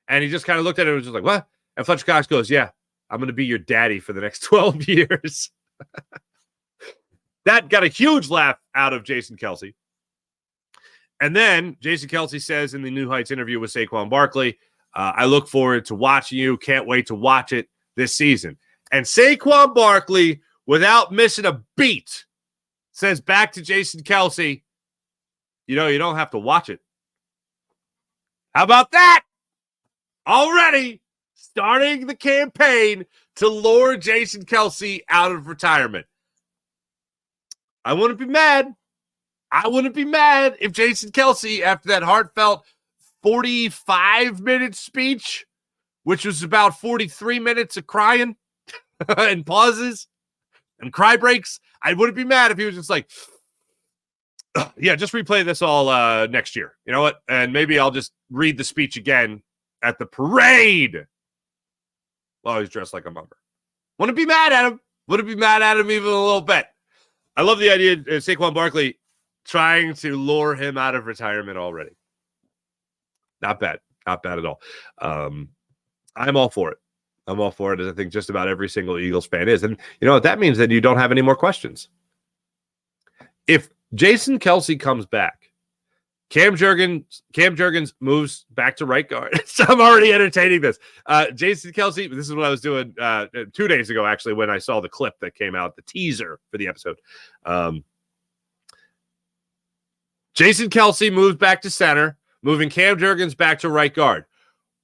And he just kind of looked at it and was just like, what? And Fletcher Cox goes, yeah, I'm going to be your daddy for the next 12 years. That got a huge laugh out of Jason Kelce. And then Jason Kelce says in the New Heights interview with Saquon Barkley, I look forward to watching you. Can't wait to watch it this season. And Saquon Barkley, without missing a beat, says back to Jason Kelce, you know, you don't have to watch it. How about that? Already starting the campaign to lure Jason Kelce out of retirement. I wouldn't be mad. I wouldn't be mad if Jason Kelce, after that heartfelt 45-minute speech, which was about 43 minutes of crying and pauses and cry breaks, I wouldn't be mad if he was just like, Yeah, just replay this all next year. You know what? And maybe I'll just read the speech again at the parade while he's dressed like a mummer. Wouldn't be mad at him. Wouldn't be mad at him even a little bit. I love the idea of Saquon Barkley trying to lure him out of retirement already. Not bad. Not bad at all. I'm all for it. I'm all for it, as I think just about every single Eagles fan is. And you know what that means? That you don't have any more questions. If Jason Kelce comes back, Cam Jurgens moves back to right guard. So I'm already entertaining this. Jason Kelce, this is what I was doing 2 days ago, actually, when I saw the clip that came out, the teaser for the episode. Jason Kelce moves back to center, moving Cam Jurgens back to right guard.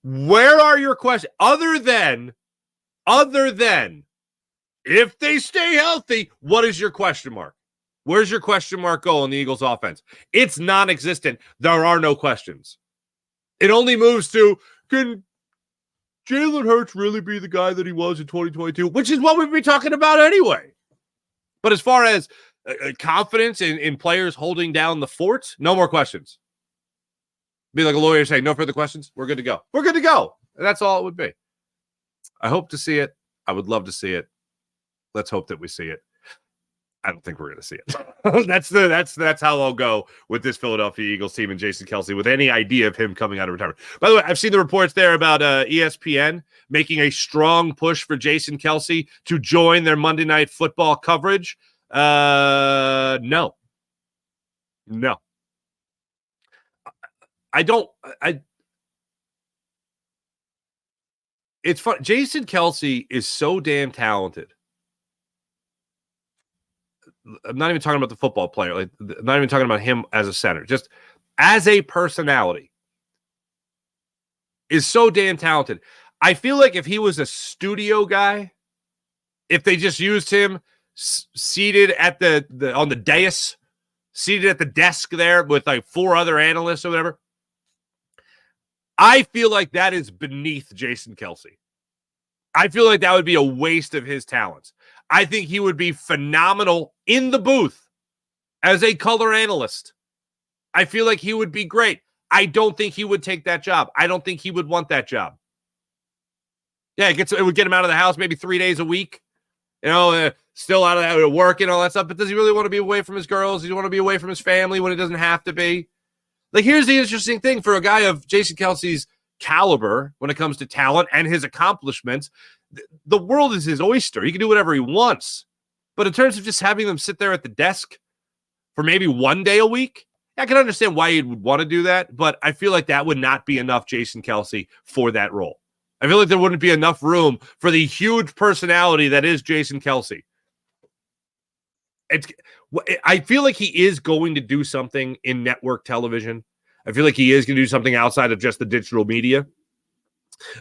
Where are your questions? Other than if they stay healthy, what is your question mark? Where's your question mark go on the Eagles offense? It's non-existent. There are no questions. It only moves to, can Jalen Hurts really be the guy that he was in 2022? Which is what we've been talking about anyway. But as far as confidence in players holding down the fort, no more questions. Be like a lawyer saying, no further questions. We're good to go. We're good to go. And that's all it would be. I hope to see it. I would love to see it. Let's hope that we see it. I don't think we're going to see it. That's how I'll go with this Philadelphia Eagles team and Jason Kelce with any idea of him coming out of retirement. By the way, I've seen the reports there about ESPN making a strong push for Jason Kelce to join their Monday Night Football coverage. No. It's fun. Jason Kelce is so damn talented. I'm not even talking about the football player. I'm not even talking about him as a center. Just as a personality is so damn talented. I feel like if he was a studio guy, if they just used him seated at on the dais, seated at the desk there with like 4 other analysts or whatever, I feel like that is beneath Jason Kelce. I feel like that would be a waste of his talents. I think he would be phenomenal in the booth as a color analyst. I feel like he would be great. I don't think he would take that job. I don't think he would want that job. Yeah, it would get him out of the house maybe 3 days a week. Still out of work and all that stuff. But does he really want to be away from his girls? Does he want to be away from his family when he doesn't have to be? Like, here's the interesting thing for a guy of Jason Kelce's caliber when it comes to talent and his accomplishments. The world is his oyster. He can do whatever he wants. But in terms of just having them sit there at the desk for maybe 1 day a week, I can understand why he would want to do that, but I feel like that would not be enough Jason Kelce for that role. I feel like there wouldn't be enough room for the huge personality that is Jason Kelce. I feel like he is going to do something in network television. I feel like he is going to do something outside of just the digital media,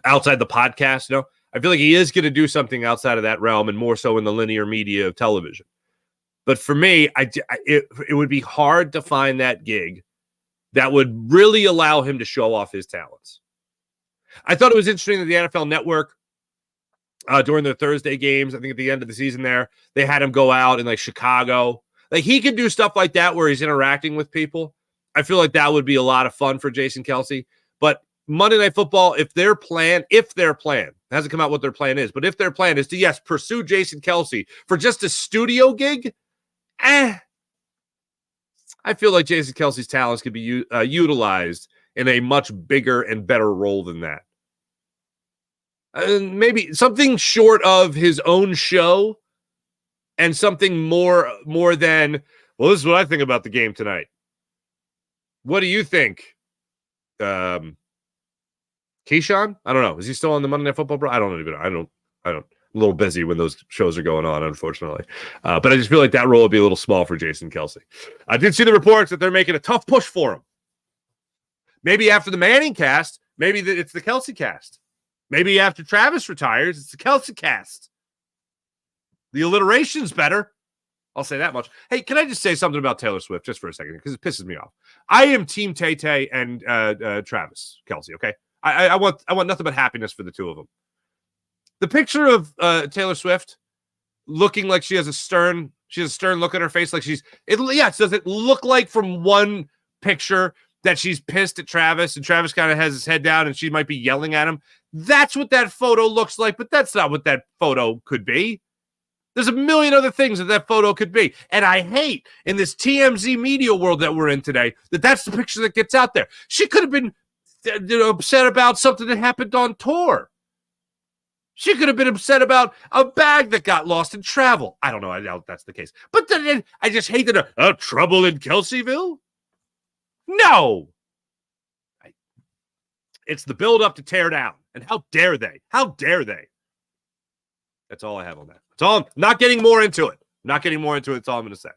outside the podcast, I feel like he is going to do something outside of that realm and more so in the linear media of television. But for me, it would be hard to find that gig that would really allow him to show off his talents. I thought it was interesting that the NFL Network, during their Thursday games, I think at the end of the season there, they had him go out in like Chicago. Like, he could do stuff like that where he's interacting with people. I feel like that would be a lot of fun for Jason Kelce. But Monday Night Football, if their plan hasn't come out what their plan is, but if their plan is to, yes, pursue Jason Kelce for just a studio gig, I feel like Jason Kelce's talents could be utilized in a much bigger and better role than that. Maybe something short of his own show and something more than, well, this is what I think about the game tonight. What do you think? Keyshawn? I don't know. Is he still on the Monday Night Football, bro? I don't even know. I don't. I'm a little busy when those shows are going on, unfortunately. But I just feel like that role would be a little small for Jason Kelce. I did see the reports that they're making a tough push for him. Maybe after the Manning cast, maybe it's the Kelce cast. Maybe after Travis retires, it's the Kelce cast. The alliteration's better. I'll say that much. Hey, can I just say something about Taylor Swift just for a second? Because it pisses me off. I am Team Tay-Tay and Travis Kelce, okay? I want nothing but happiness for the two of them. The picture of Taylor Swift looking like she has a stern She has a stern look on her face, like does it look like from one picture that she's pissed at Travis, and Travis kind of has his head down and she might be yelling at him? That's what that photo looks like, but that's not what that photo could be. There's a million other things that photo could be. And I hate in this TMZ media world that we're in today that's the picture that gets out there. She could have been upset about something that happened on tour. She could have been upset about a bag that got lost in travel. I don't know. I doubt that's the case. But then I just hate that trouble in Kelseyville. No. It's the build-up to tear down. And how dare they? How dare they? That's all I have on that. That's all. I'm not getting more into it. That's all I'm going to say.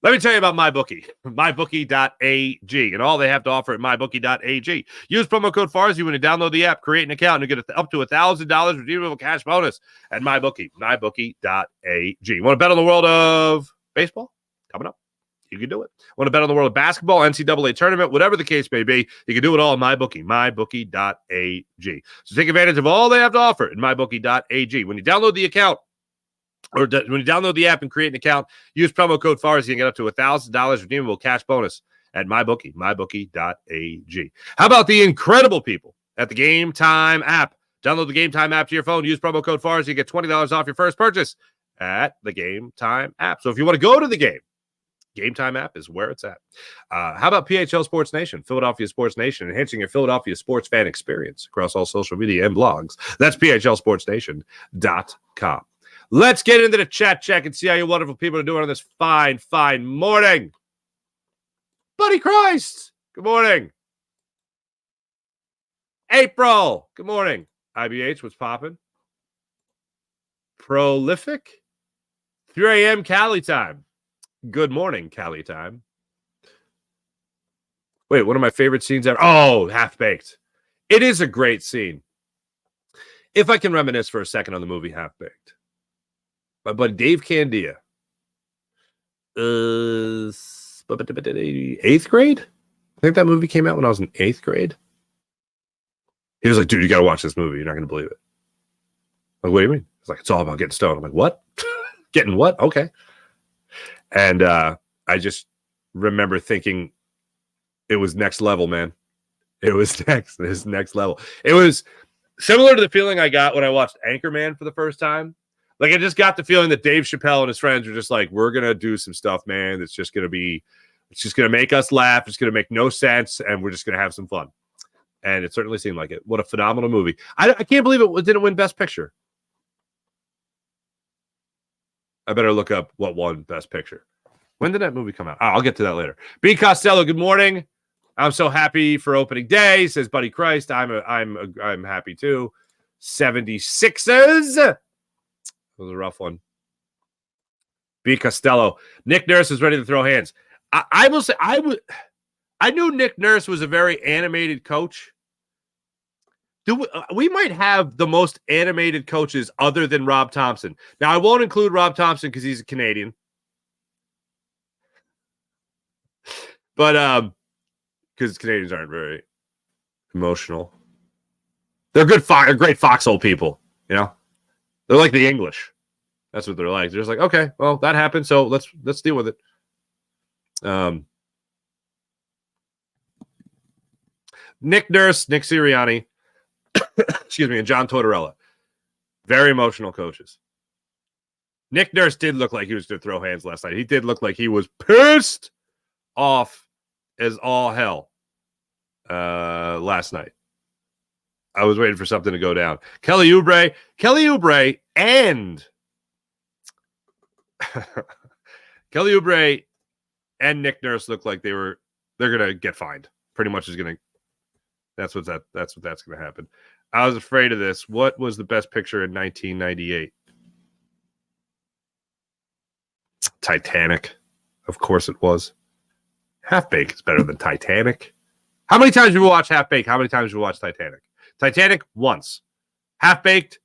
Let me tell you about MyBookie. MyBookie.ag. And all they have to offer at MyBookie.ag. Use promo code FARSY when you download the app, create an account, and you get up to $1,000 redeemable cash bonus at MyBookie. MyBookie.ag. You want to bet on the world of baseball? Coming up. You can do it. Want to bet on the world of basketball, NCAA tournament, whatever the case may be, you can do it all at MyBookie, MyBookie.ag. So take advantage of all they have to offer at MyBookie.ag. When you download the account, or when you download the app and create an account, use promo code FARSY and get up to $1,000 redeemable cash bonus at MyBookie, MyBookie.ag. How about the incredible people at the Game Time app? Download the Game Time app to your phone. Use promo code FARSY and get $20 off your first purchase at the Game Time app. So if you want to go to the game, Game Time app is where it's at. How about PHL Sports Nation, Philadelphia Sports Nation, enhancing your Philadelphia sports fan experience across all social media and blogs? That's PHLSportsNation.com. Let's get into the chat check and see how you wonderful people are doing on this fine, fine morning. Buddy Christ, good morning. April, good morning. IBH, what's popping? Prolific, 3 a.m. Cali time. Good morning, Cali time. Wait, one of my favorite scenes ever. Oh, Half-Baked. It is a great scene. If I can reminisce for a second on the movie Half-Baked. My buddy Dave Candia. 8th grade? I think that movie came out when I was in 8th grade. He was like, dude, you got to watch this movie. You're not going to believe it. I'm like, what do you mean? It's like, it's all about getting stoned. I'm like, what? Getting what? Okay. And I just remember thinking it was next level, man. It was next level. It was similar to the feeling I got when I watched Anchorman for the first time. Like, I just got the feeling that Dave Chappelle and his friends were just like, we're going to do some stuff, man. It's just going to make us laugh. It's going to make no sense. And we're just going to have some fun. And it certainly seemed like it. What a phenomenal movie. I can't believe it didn't win Best Picture. I better look up what won Best Picture. When did that movie come out? I'll get to that later. B. Costello, good morning. I'm so happy for opening day, says Buddy Christ. I'm happy too. 76ers. That was a rough one. B. Costello. Nick Nurse is ready to throw hands. I will say I knew Nick Nurse was a very animated coach. We might have the most animated coaches other than Rob Thompson. Now, I won't include Rob Thompson because he's a Canadian. But because Canadians aren't very emotional. They're great foxhole people, you know? They're like the English. That's what they're like. They're just like, okay, well, that happened, so let's deal with it. Nick Nurse, Nick Sirianni, excuse me, and John Tortorella. Very emotional coaches. Nick Nurse did look like he was going to throw hands last night. He did look like he was pissed off as all hell last night. I was waiting for something to go down. Kelly Oubre, and Kelly Oubre and Nick Nurse look like they're gonna get fined. Pretty much that's what's gonna happen. I was afraid of this. What was the best picture in 1998? Titanic. Of course it was. Half-Baked is better than Titanic. How many times have you watched Half-Baked? How many times have you watched Titanic? Titanic, once. Half-Baked,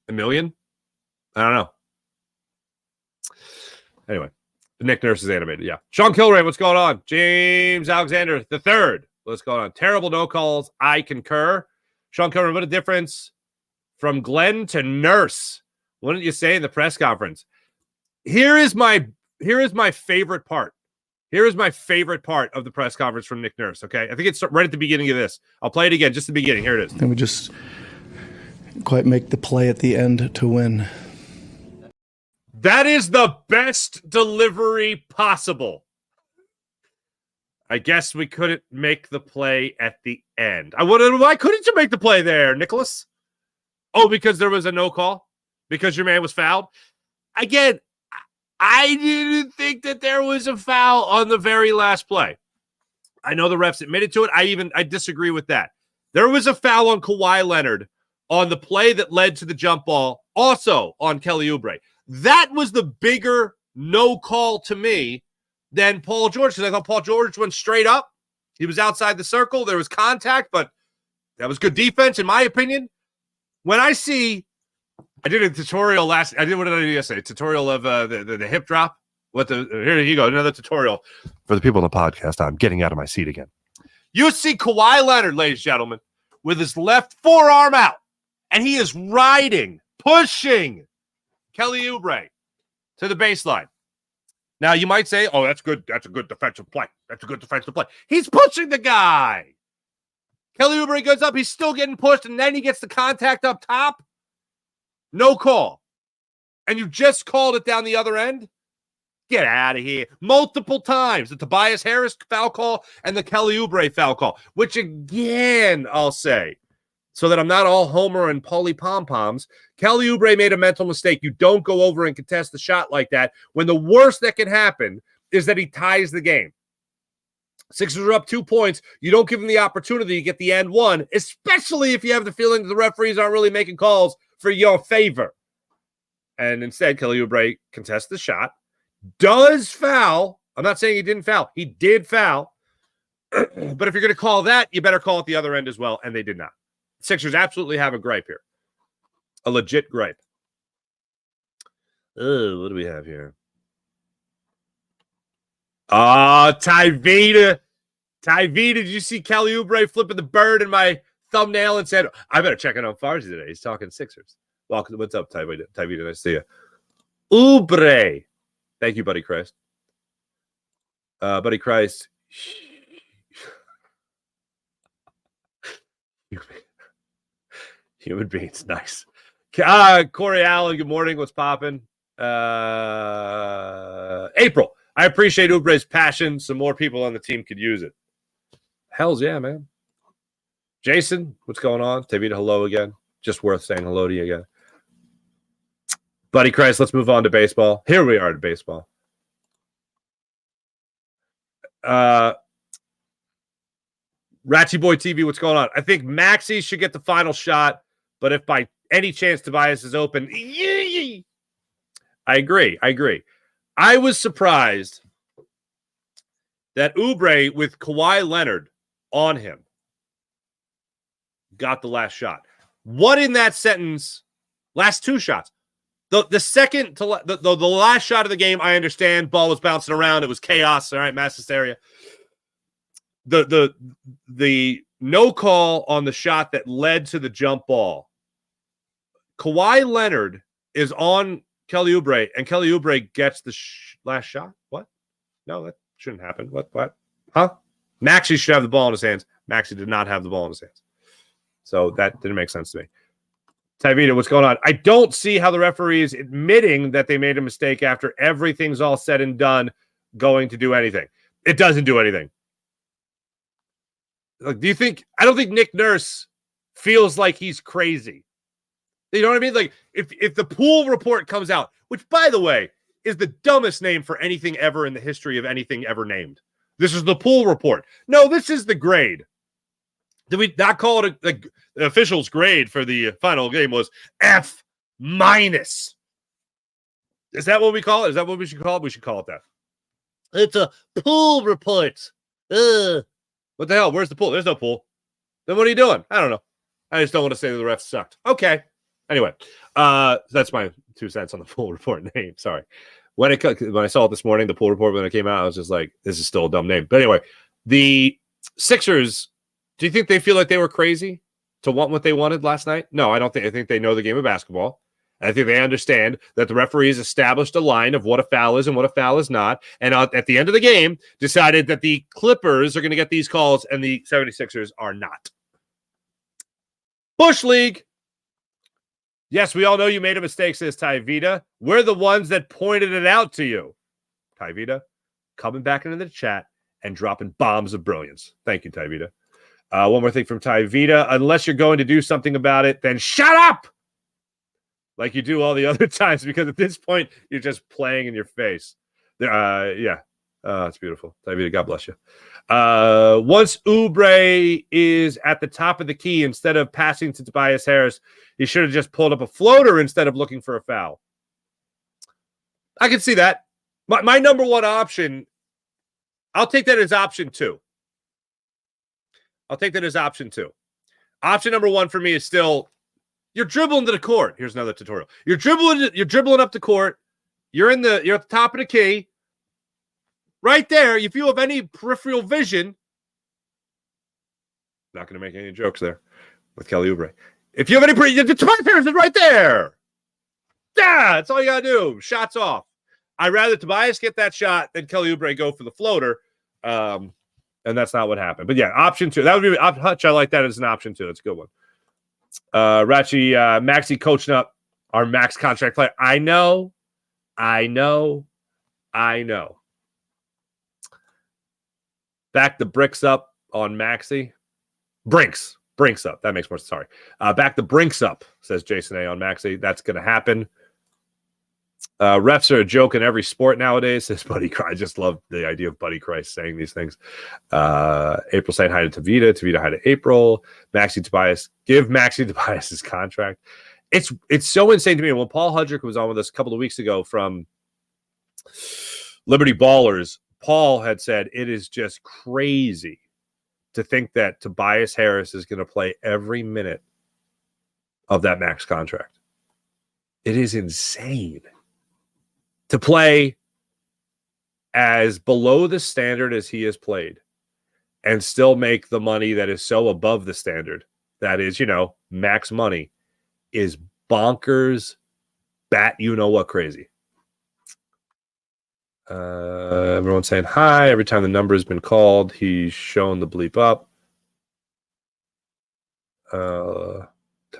1 million? I don't know. Anyway, Nick Nurse is animated, yeah. Sean Kilray, what's going on? James Alexander III, what's going on? Terrible no calls, I concur. Sean Kilray, what a difference from Glenn to Nurse. What did you say in the press conference? Here is my favorite part. Here is my favorite part of the press conference from Nick Nurse, okay? I think it's right at the beginning of this. I'll play it again, just the beginning. Here it is. And we just quite make the play at the end to win. That is the best delivery possible. I guess we couldn't make the play at the end. Why couldn't you make the play there, Nicholas? Oh, because there was a no call? Because your man was fouled? Again, I didn't think that there was a foul on the very last play. I know the refs admitted to it. I disagree with that. There was a foul on Kawhi Leonard on the play that led to the jump ball, also on Kelly Oubre. That was the bigger no call to me than Paul George, because I thought Paul George went straight up. He was outside the circle. There was contact, but that was good defense, in my opinion. When I did a tutorial what did I do yesterday? Tutorial of the hip drop. Here you go, another tutorial. For the people on the podcast, I'm getting out of my seat again. You see Kawhi Leonard, ladies and gentlemen, with his left forearm out, and he is pushing Kelly Oubre to the baseline. Now, you might say, oh, that's good. That's a good defensive play. That's a good defensive play. He's pushing the guy. Kelly Oubre goes up. He's still getting pushed, and then he gets the contact up top. No call. And you just called it down the other end? Get out of here. Multiple times. The Tobias Harris foul call and the Kelly Oubre foul call, which again, I'll say, so that I'm not all Homer and Paulie pom-poms, Kelly Oubre made a mental mistake. You don't go over and contest the shot like that when the worst that can happen is that he ties the game. Sixers are up 2 points. You don't give him the opportunity to get the end one, especially if you have the feeling that the referees aren't really making calls for your favor. And instead, Kelly Oubre contests the shot, does foul. I'm not saying he didn't foul. He did foul. But if you're going to call that, you better call it the other end as well, and they did not. Sixers absolutely have a gripe here. A legit gripe. What do we have here? Tyvita. Tyvita, did you see Kelly Oubre flipping the bird in my thumbnail and said, I better check in on Farsi today. He's talking Sixers. Welcome. What's up, Tyvita? Tyvita, nice to see you. Oubre. Thank you, Buddy Christ. Buddy Christ. Human beings, nice. Corey Allen, good morning. What's popping? April. I appreciate Oubre's passion. Some more people on the team could use it. Hells yeah, man. Jason, what's going on? Tavita, hello again. Just worth saying hello to you again. Buddy Christ, let's move on to baseball. Here we are at baseball. Ratchy Boy TV, what's going on? I think Maxey should get the final shot, but if by any chance Tobias is open, I agree. I was surprised that Oubre with Kawhi Leonard on him got the last shot. What in that sentence? Last two shots. The second to the last shot of the game, I understand. Ball was bouncing around. It was chaos. All right, mass hysteria. The no call on the shot that led to the jump ball. Kawhi Leonard is on Kelly Oubre, and Kelly Oubre gets the last shot. What? No, that shouldn't happen. What? Huh? Maxey should have the ball in his hands. Maxey did not have the ball in his hands. So that didn't make sense to me. Tyvita, what's going on? I don't see how the referee is admitting that they made a mistake after everything's all said and done going to do anything. It doesn't do anything. Like, I don't think Nick Nurse feels like he's crazy. You know what I mean? Like, if the pool report comes out, which, by the way, is the dumbest name for anything ever in the history of anything ever named. This is the pool report. No, this is the grade. Did we not call it the official's grade for the final game was F-? Is that what we call it? Is that what we should call it? We should call it that. It's a pool report. What the hell? Where's the pool? There's no pool. Then what are you doing? I don't know. I just don't want to say that the refs sucked. Okay. Anyway, that's my 2 cents on the pool report name. Sorry. When I saw it this morning, the pool report, when it came out, I was just like, this is still a dumb name. But anyway, the Sixers, do you think they feel like they were crazy to want what they wanted last night? No, I don't think. I think they know the game of basketball, I think they understand that the referees established a line of what a foul is and what a foul is not. And at the end of the game, decided that the Clippers are going to get these calls and the 76ers are not. Bush League. Yes, we all know you made a mistake, says Ty Vita. We're the ones that pointed it out to you. Ty Vita, coming back into the chat and dropping bombs of brilliance. Thank you, Ty Vita. One more thing from Ty Vita. Unless you're going to do something about it, then shut up! Like you do all the other times, because at this point, you're just playing in your face. It's beautiful. Ty Vita, God bless you. Once Oubre is at the top of the key, instead of passing to Tobias Harris, he should have just pulled up a floater instead of looking for a foul. I can see that. My number one option, I'll take that as option 2. Option number 1 for me is still, you're dribbling to the court. Here's another tutorial. You're dribbling up the court. You're at the top of the key. Right there, if you have any peripheral vision, not going to make any jokes there with Kelly Oubre. If you have any, the Tobias Harris is right there. Yeah, that's all you got to do. Shots off. I'd rather Tobias get that shot than Kelly Oubre go for the floater. And that's not what happened. But yeah, option 2. That would be Hutch. I like that as an option 2. That's a good one. Ratchy, Maxey coaching up our max contract player. I know. Back the bricks up on Maxey. Brinks up. That makes more sense. Sorry. Back the brinks up, says Jason A on Maxey. That's going to happen. Refs are a joke in every sport nowadays, says Buddy Christ. I just love the idea of Buddy Christ saying these things. April saying hi to Tavita. Tavita hi to April. Maxey Tobias. Give Maxey Tobias his contract. It's so insane to me. When Paul Hudrick was on with us a couple of weeks ago from Liberty Ballers, Paul had said it is just crazy to think that Tobias Harris is going to play every minute of that max contract. It is insane to play as below the standard as he has played and still make the money that is so above the standard. That is, max money is bonkers, bat-you-know-what crazy. Everyone's saying hi. Every time the number has been called, he's shown the bleep up. Tavita,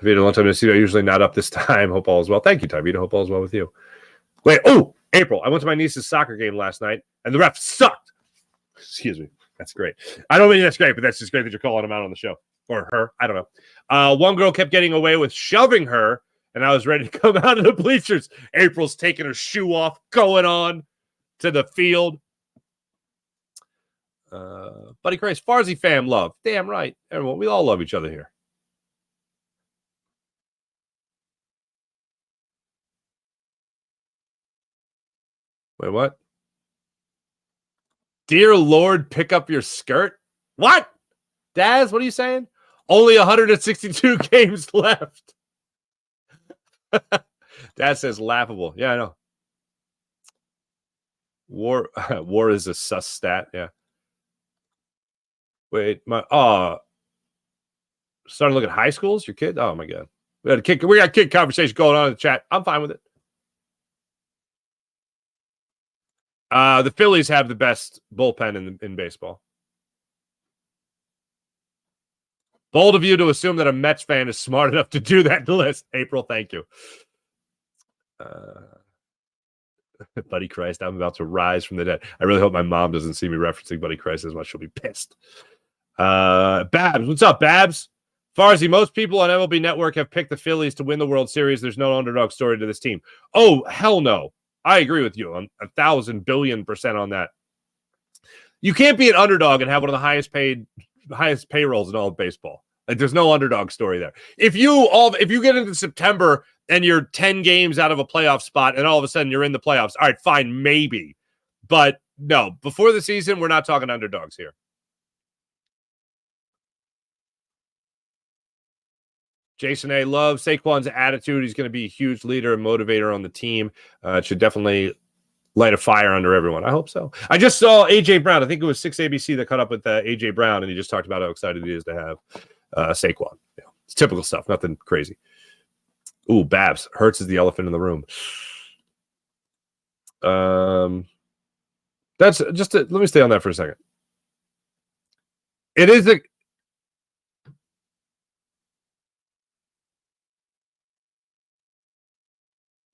long time to see you. Usually not up this time. Hope all is well. Thank you, Tavita. Hope all is well with you. Wait, April. I went to my niece's soccer game last night, and the ref sucked. Excuse me. That's great. I don't mean that's great, but that's just great that you're calling him out on the show. Or her. I don't know. One girl kept getting away with shoving her, and I was ready to come out of the bleachers. April's taking her shoe off, going on to the field. Buddy Christ, Farzy fam love. Damn right. Everyone, we all love each other here. Wait, what? Dear Lord, pick up your skirt. What? Daz, what are you saying? Only 162 games left. Daz says laughable. Yeah, I know. War is a sus stat. Yeah. Wait, starting to look at high schools. Your kid? Oh my god, we got kid conversation going on in the chat. I'm fine with it. The Phillies have the best bullpen in baseball. Bold of you to assume that a Mets fan is smart enough to do that list. April, thank you. Buddy Christ, I'm about to rise from the dead. I really hope my mom doesn't see me referencing Buddy Christ as much. She'll be pissed. Babs, what's up, Babs? Farzy, most people on MLB Network have picked the Phillies to win the World Series. There's no underdog story to this team. Oh, hell no. I agree with you on 1,000 billion% on that. You can't be an underdog and have one of the highest payrolls in all of baseball. Like, there's no underdog story there. If you get into September and you're 10 games out of a playoff spot and all of a sudden you're in the playoffs, all right, fine, maybe. But no, before the season, we're not talking underdogs here. Jason A. loves Saquon's attitude. He's going to be a huge leader and motivator on the team. It should definitely light a fire under everyone. I hope so. I just saw A.J. Brown. I think it was 6ABC that caught up with A.J. Brown, and he just talked about how excited he is to have Saquon. Yeah, it's typical stuff, nothing crazy. Ooh, Babs. Hurts is the elephant in the room. That's just let me stay on that for a second. It is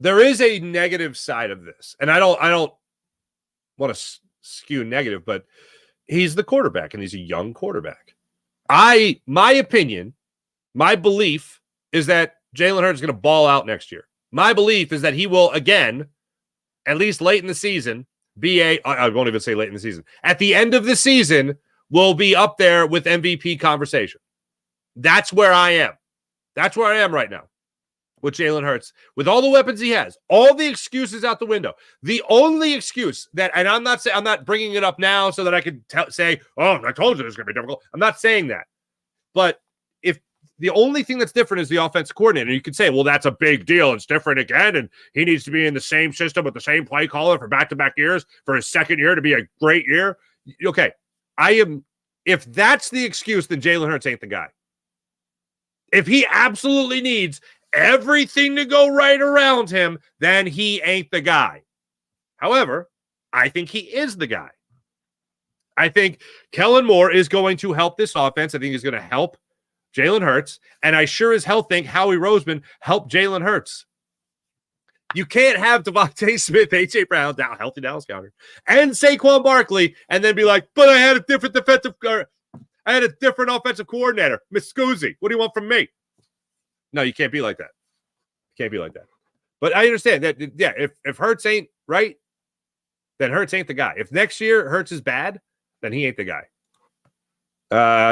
there is a negative side of this, and I don't want to skew negative, but he's the quarterback, and he's a young quarterback. My opinion, my belief is that Jalen Hurts is going to ball out next year. My belief is that he will, again, at least late in the season, I won't even say late in the season, at the end of the season, will be up there with MVP conversation. That's where I am. That's where I am right now with Jalen Hurts. With all the weapons he has, all the excuses out the window. The only excuse that, and I'm not bringing it up now so that I could say, oh, I told you this is going to be difficult. I'm not saying that. But if the only thing that's different is the offensive coordinator, you could say, well, that's a big deal. It's different again, and he needs to be in the same system with the same play caller for back-to-back years for his second year to be a great year. Okay, if that's the excuse, then Jalen Hurts ain't the guy. If he absolutely needs everything to go right around him, then he ain't the guy. However, I think he is the guy. I think Kellen Moore is going to help this offense. I think he's going to help Jalen Hurts. And I sure as hell think Howie Roseman helped Jalen Hurts. You can't have Devontae Smith, A.J. Brown, healthy Dallas Counter, and Saquon Barkley, and then be like, but I had a different offensive coordinator, Miss Scoozy. What do you want from me? No, you can't be like that. You can't be like that. But I understand that, yeah, if Hurts ain't right, then Hurts ain't the guy. If next year Hurts is bad, then he ain't the guy.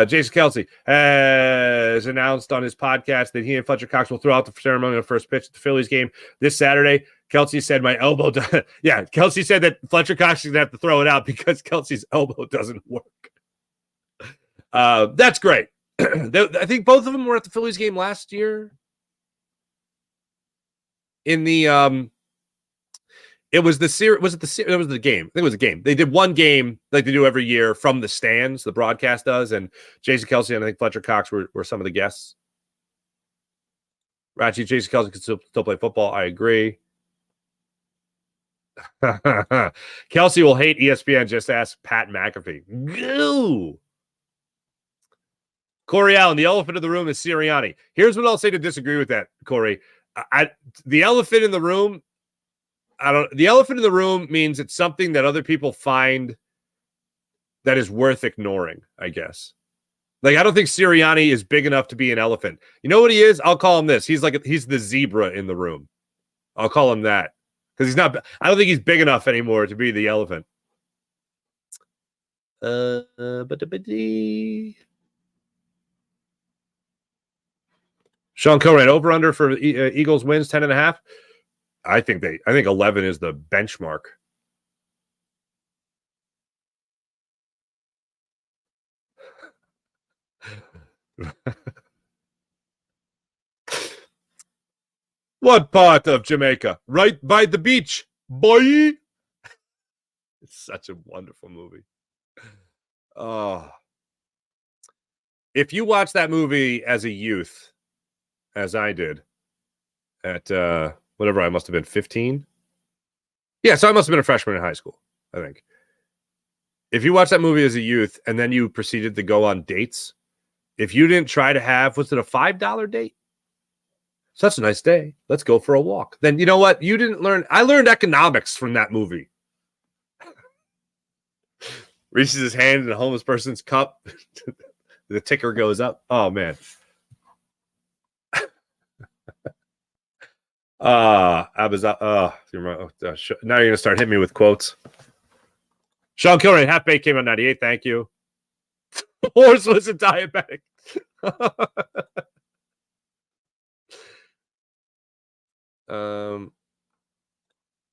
Jason Kelsey has announced on his podcast that he and Fletcher Cox will throw out the ceremonial first pitch at the Phillies game this Saturday. Kelsey said, my elbow doesn't. Yeah, Kelsey said that Fletcher Cox is going to have to throw it out because Kelsey's elbow doesn't work. That's great. I think both of them were at the Phillies game last year. In the it was the series. Was it the series? It was the game. I think it was a game. They did one game like they do every year from the stands. The broadcast does, and Jason Kelsey and I think Fletcher Cox were some of the guests. Ratchy, Jason Kelsey can still play football. I agree. Kelsey will hate ESPN. Just ask Pat McAfee. Goo. Corey Allen, the elephant in the room is Sirianni. Here's what I'll say to disagree with that, Corey. The elephant in the room. The elephant in the room means it's something that other people find that is worth ignoring, I guess. Like, I don't think Sirianni is big enough to be an elephant. You know what he is? I'll call him this. He's the zebra in the room. I'll call him that. Because he's not, I don't think he's big enough anymore to be the elephant. Sean Coran, over under for Eagles wins 10.5. I think 11 is the benchmark. What part of Jamaica? Right by the beach, boy. It's such a wonderful movie. Oh. If you watch that movie as a youth, as I did, at whatever, I must have been 15. Yeah, so I must have been a freshman in high school, I think. If you watch that movie as a youth and then you proceeded to go on dates, if you didn't try to have, was it a $5 date? Such a nice day. Let's go for a walk. Then you know what? You didn't learn. I learned economics from that movie. Reaches his hand in a homeless person's cup. The ticker goes up. Oh, man. Now you're going to start hitting me with quotes. Sean Kilrain, half baked came on 98. Thank you. Horse was a diabetic.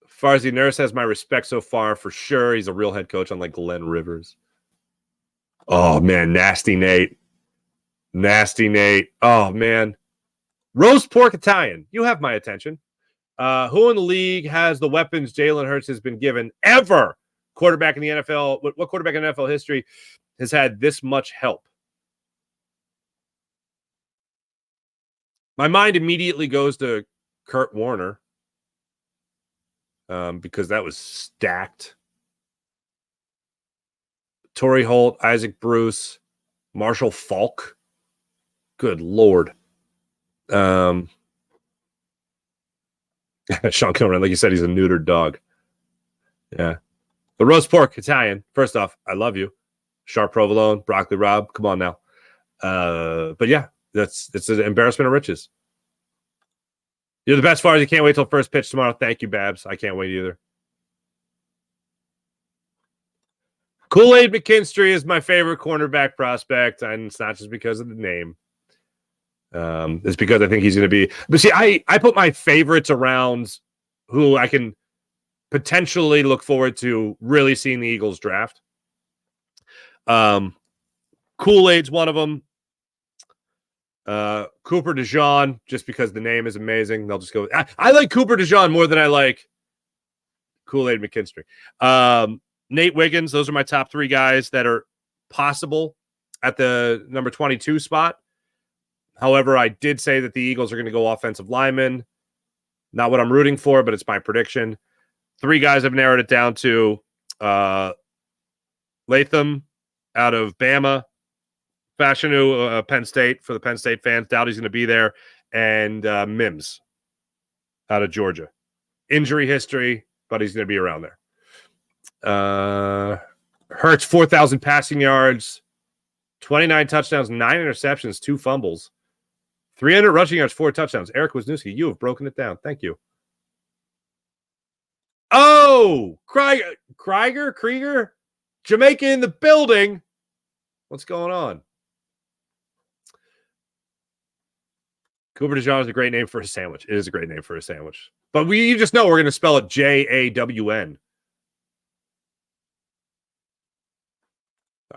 Farzy Nurse has my respect so far for sure. He's a real head coach, unlike Glenn Rivers. Oh man, nasty Nate. Oh man. Roast pork Italian. You have my attention. Who in the league has the weapons Jalen Hurts has been given ever? Quarterback in the NFL. What quarterback in NFL history has had this much help? My mind immediately goes to Kurt Warner, because that was stacked. Torrey Holt, Isaac Bruce, Marshall Falk. Good Lord. Sean Kilmer, like you said, he's a neutered dog. Yeah. The roast pork Italian. First off, I love you. Sharp provolone, broccoli Rob. Come on now. But yeah, it's an embarrassment of riches. You're the best far as you can't wait till first pitch tomorrow. Thank you, Babs. I can't wait either. Kool-Aid McKinstry is my favorite cornerback prospect, and it's not just because of the name. It's because I think he's going to be. But see, I put my favorites around who I can potentially look forward to really seeing the Eagles draft. Kool-Aid's one of them. Cooper DeJean, just because the name is amazing. They'll just go. I like Cooper DeJean more than I like Kool-Aid McKinstry. Nate Wiggins, those are my top three guys that are possible at the number 22 spot. However, I did say that the Eagles are going to go offensive lineman. Not what I'm rooting for, but it's my prediction. Three guys have narrowed it down to Latham out of Bama, Fashanu, Penn State, for the Penn State fans. Doubt he's going to be there. And Mims out of Georgia. Injury history, but he's going to be around there. Hurts, 4,000 passing yards, 29 touchdowns, 9 interceptions, 2 fumbles, 300 rushing yards, 4 touchdowns. Eric Wisniewski, you have broken it down. Thank you. Oh, Krieger, Jamaica in the building. What's going on? Cooper DeJean is a great name for a sandwich. It is a great name for a sandwich. But you just know we're going to spell it Jawn.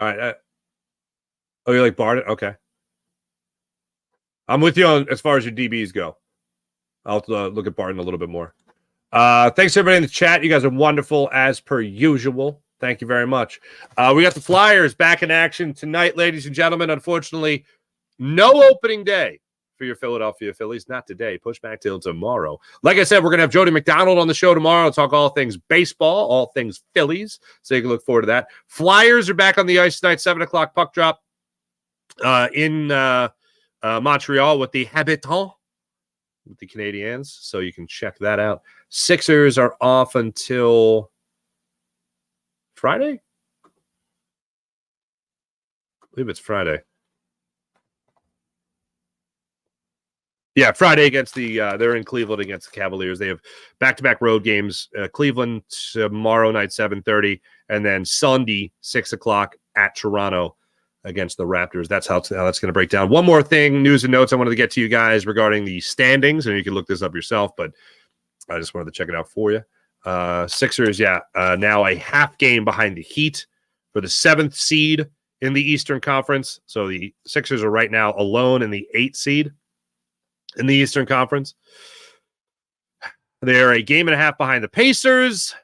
All right. Oh, you like Barton? Okay. I'm with you on as far as your DBs go. I'll look at Barton a little bit more. Thanks everybody in the chat. You guys are wonderful as per usual. Thank you very much. We got the Flyers back in action tonight, ladies and gentlemen. Unfortunately, no opening day for your Philadelphia Phillies. Not today. Push back till tomorrow. Like I said, we're going to have Jody McDonald on the show tomorrow. Talk all things baseball, all things Phillies. So you can look forward to that. Flyers are back on the ice tonight, 7 o'clock puck drop in Montreal with the Habitants, with the Canadiens. So you can check that out. Sixers are off until Friday? I believe it's Friday. Yeah, Friday against they're in Cleveland against the Cavaliers. They have back-to-back road games. Cleveland tomorrow night, 7:30, and then Sunday, 6 o'clock at Toronto against the Raptors. That's how that's going to break down. One more thing, news and notes I wanted to get to you guys regarding the standings, and you can look this up yourself, but I just wanted to check it out for you. Sixers, now a half game behind the Heat for the 7th seed in the Eastern Conference. So the Sixers are right now alone in the 8th seed in the Eastern Conference. They're a game and a half behind the Pacers,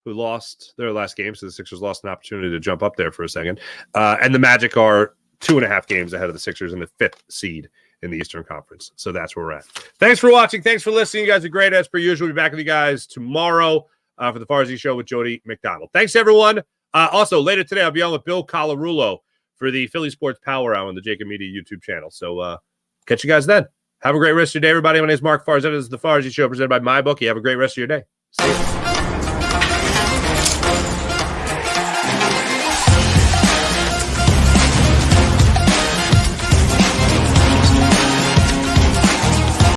who lost their last game, so the Sixers lost an opportunity to jump up there for a second. And the Magic are 2.5 games ahead of the Sixers in the 5th seed in the Eastern Conference. So that's where we're at. Thanks for watching. Thanks for listening. You guys are great as per usual. We'll be back with you guys tomorrow for the Farzy Show with Jody McDonald. Thanks, everyone. Also, later today, I'll be on with Bill Colarulo for the Philly Sports Power Hour on the Jacob Media YouTube channel. So catch you guys then. Have a great rest of your day, everybody. My name is Mark Farzetta. This is the Farzy Show presented by MyBookie. Have a great rest of your day. See you.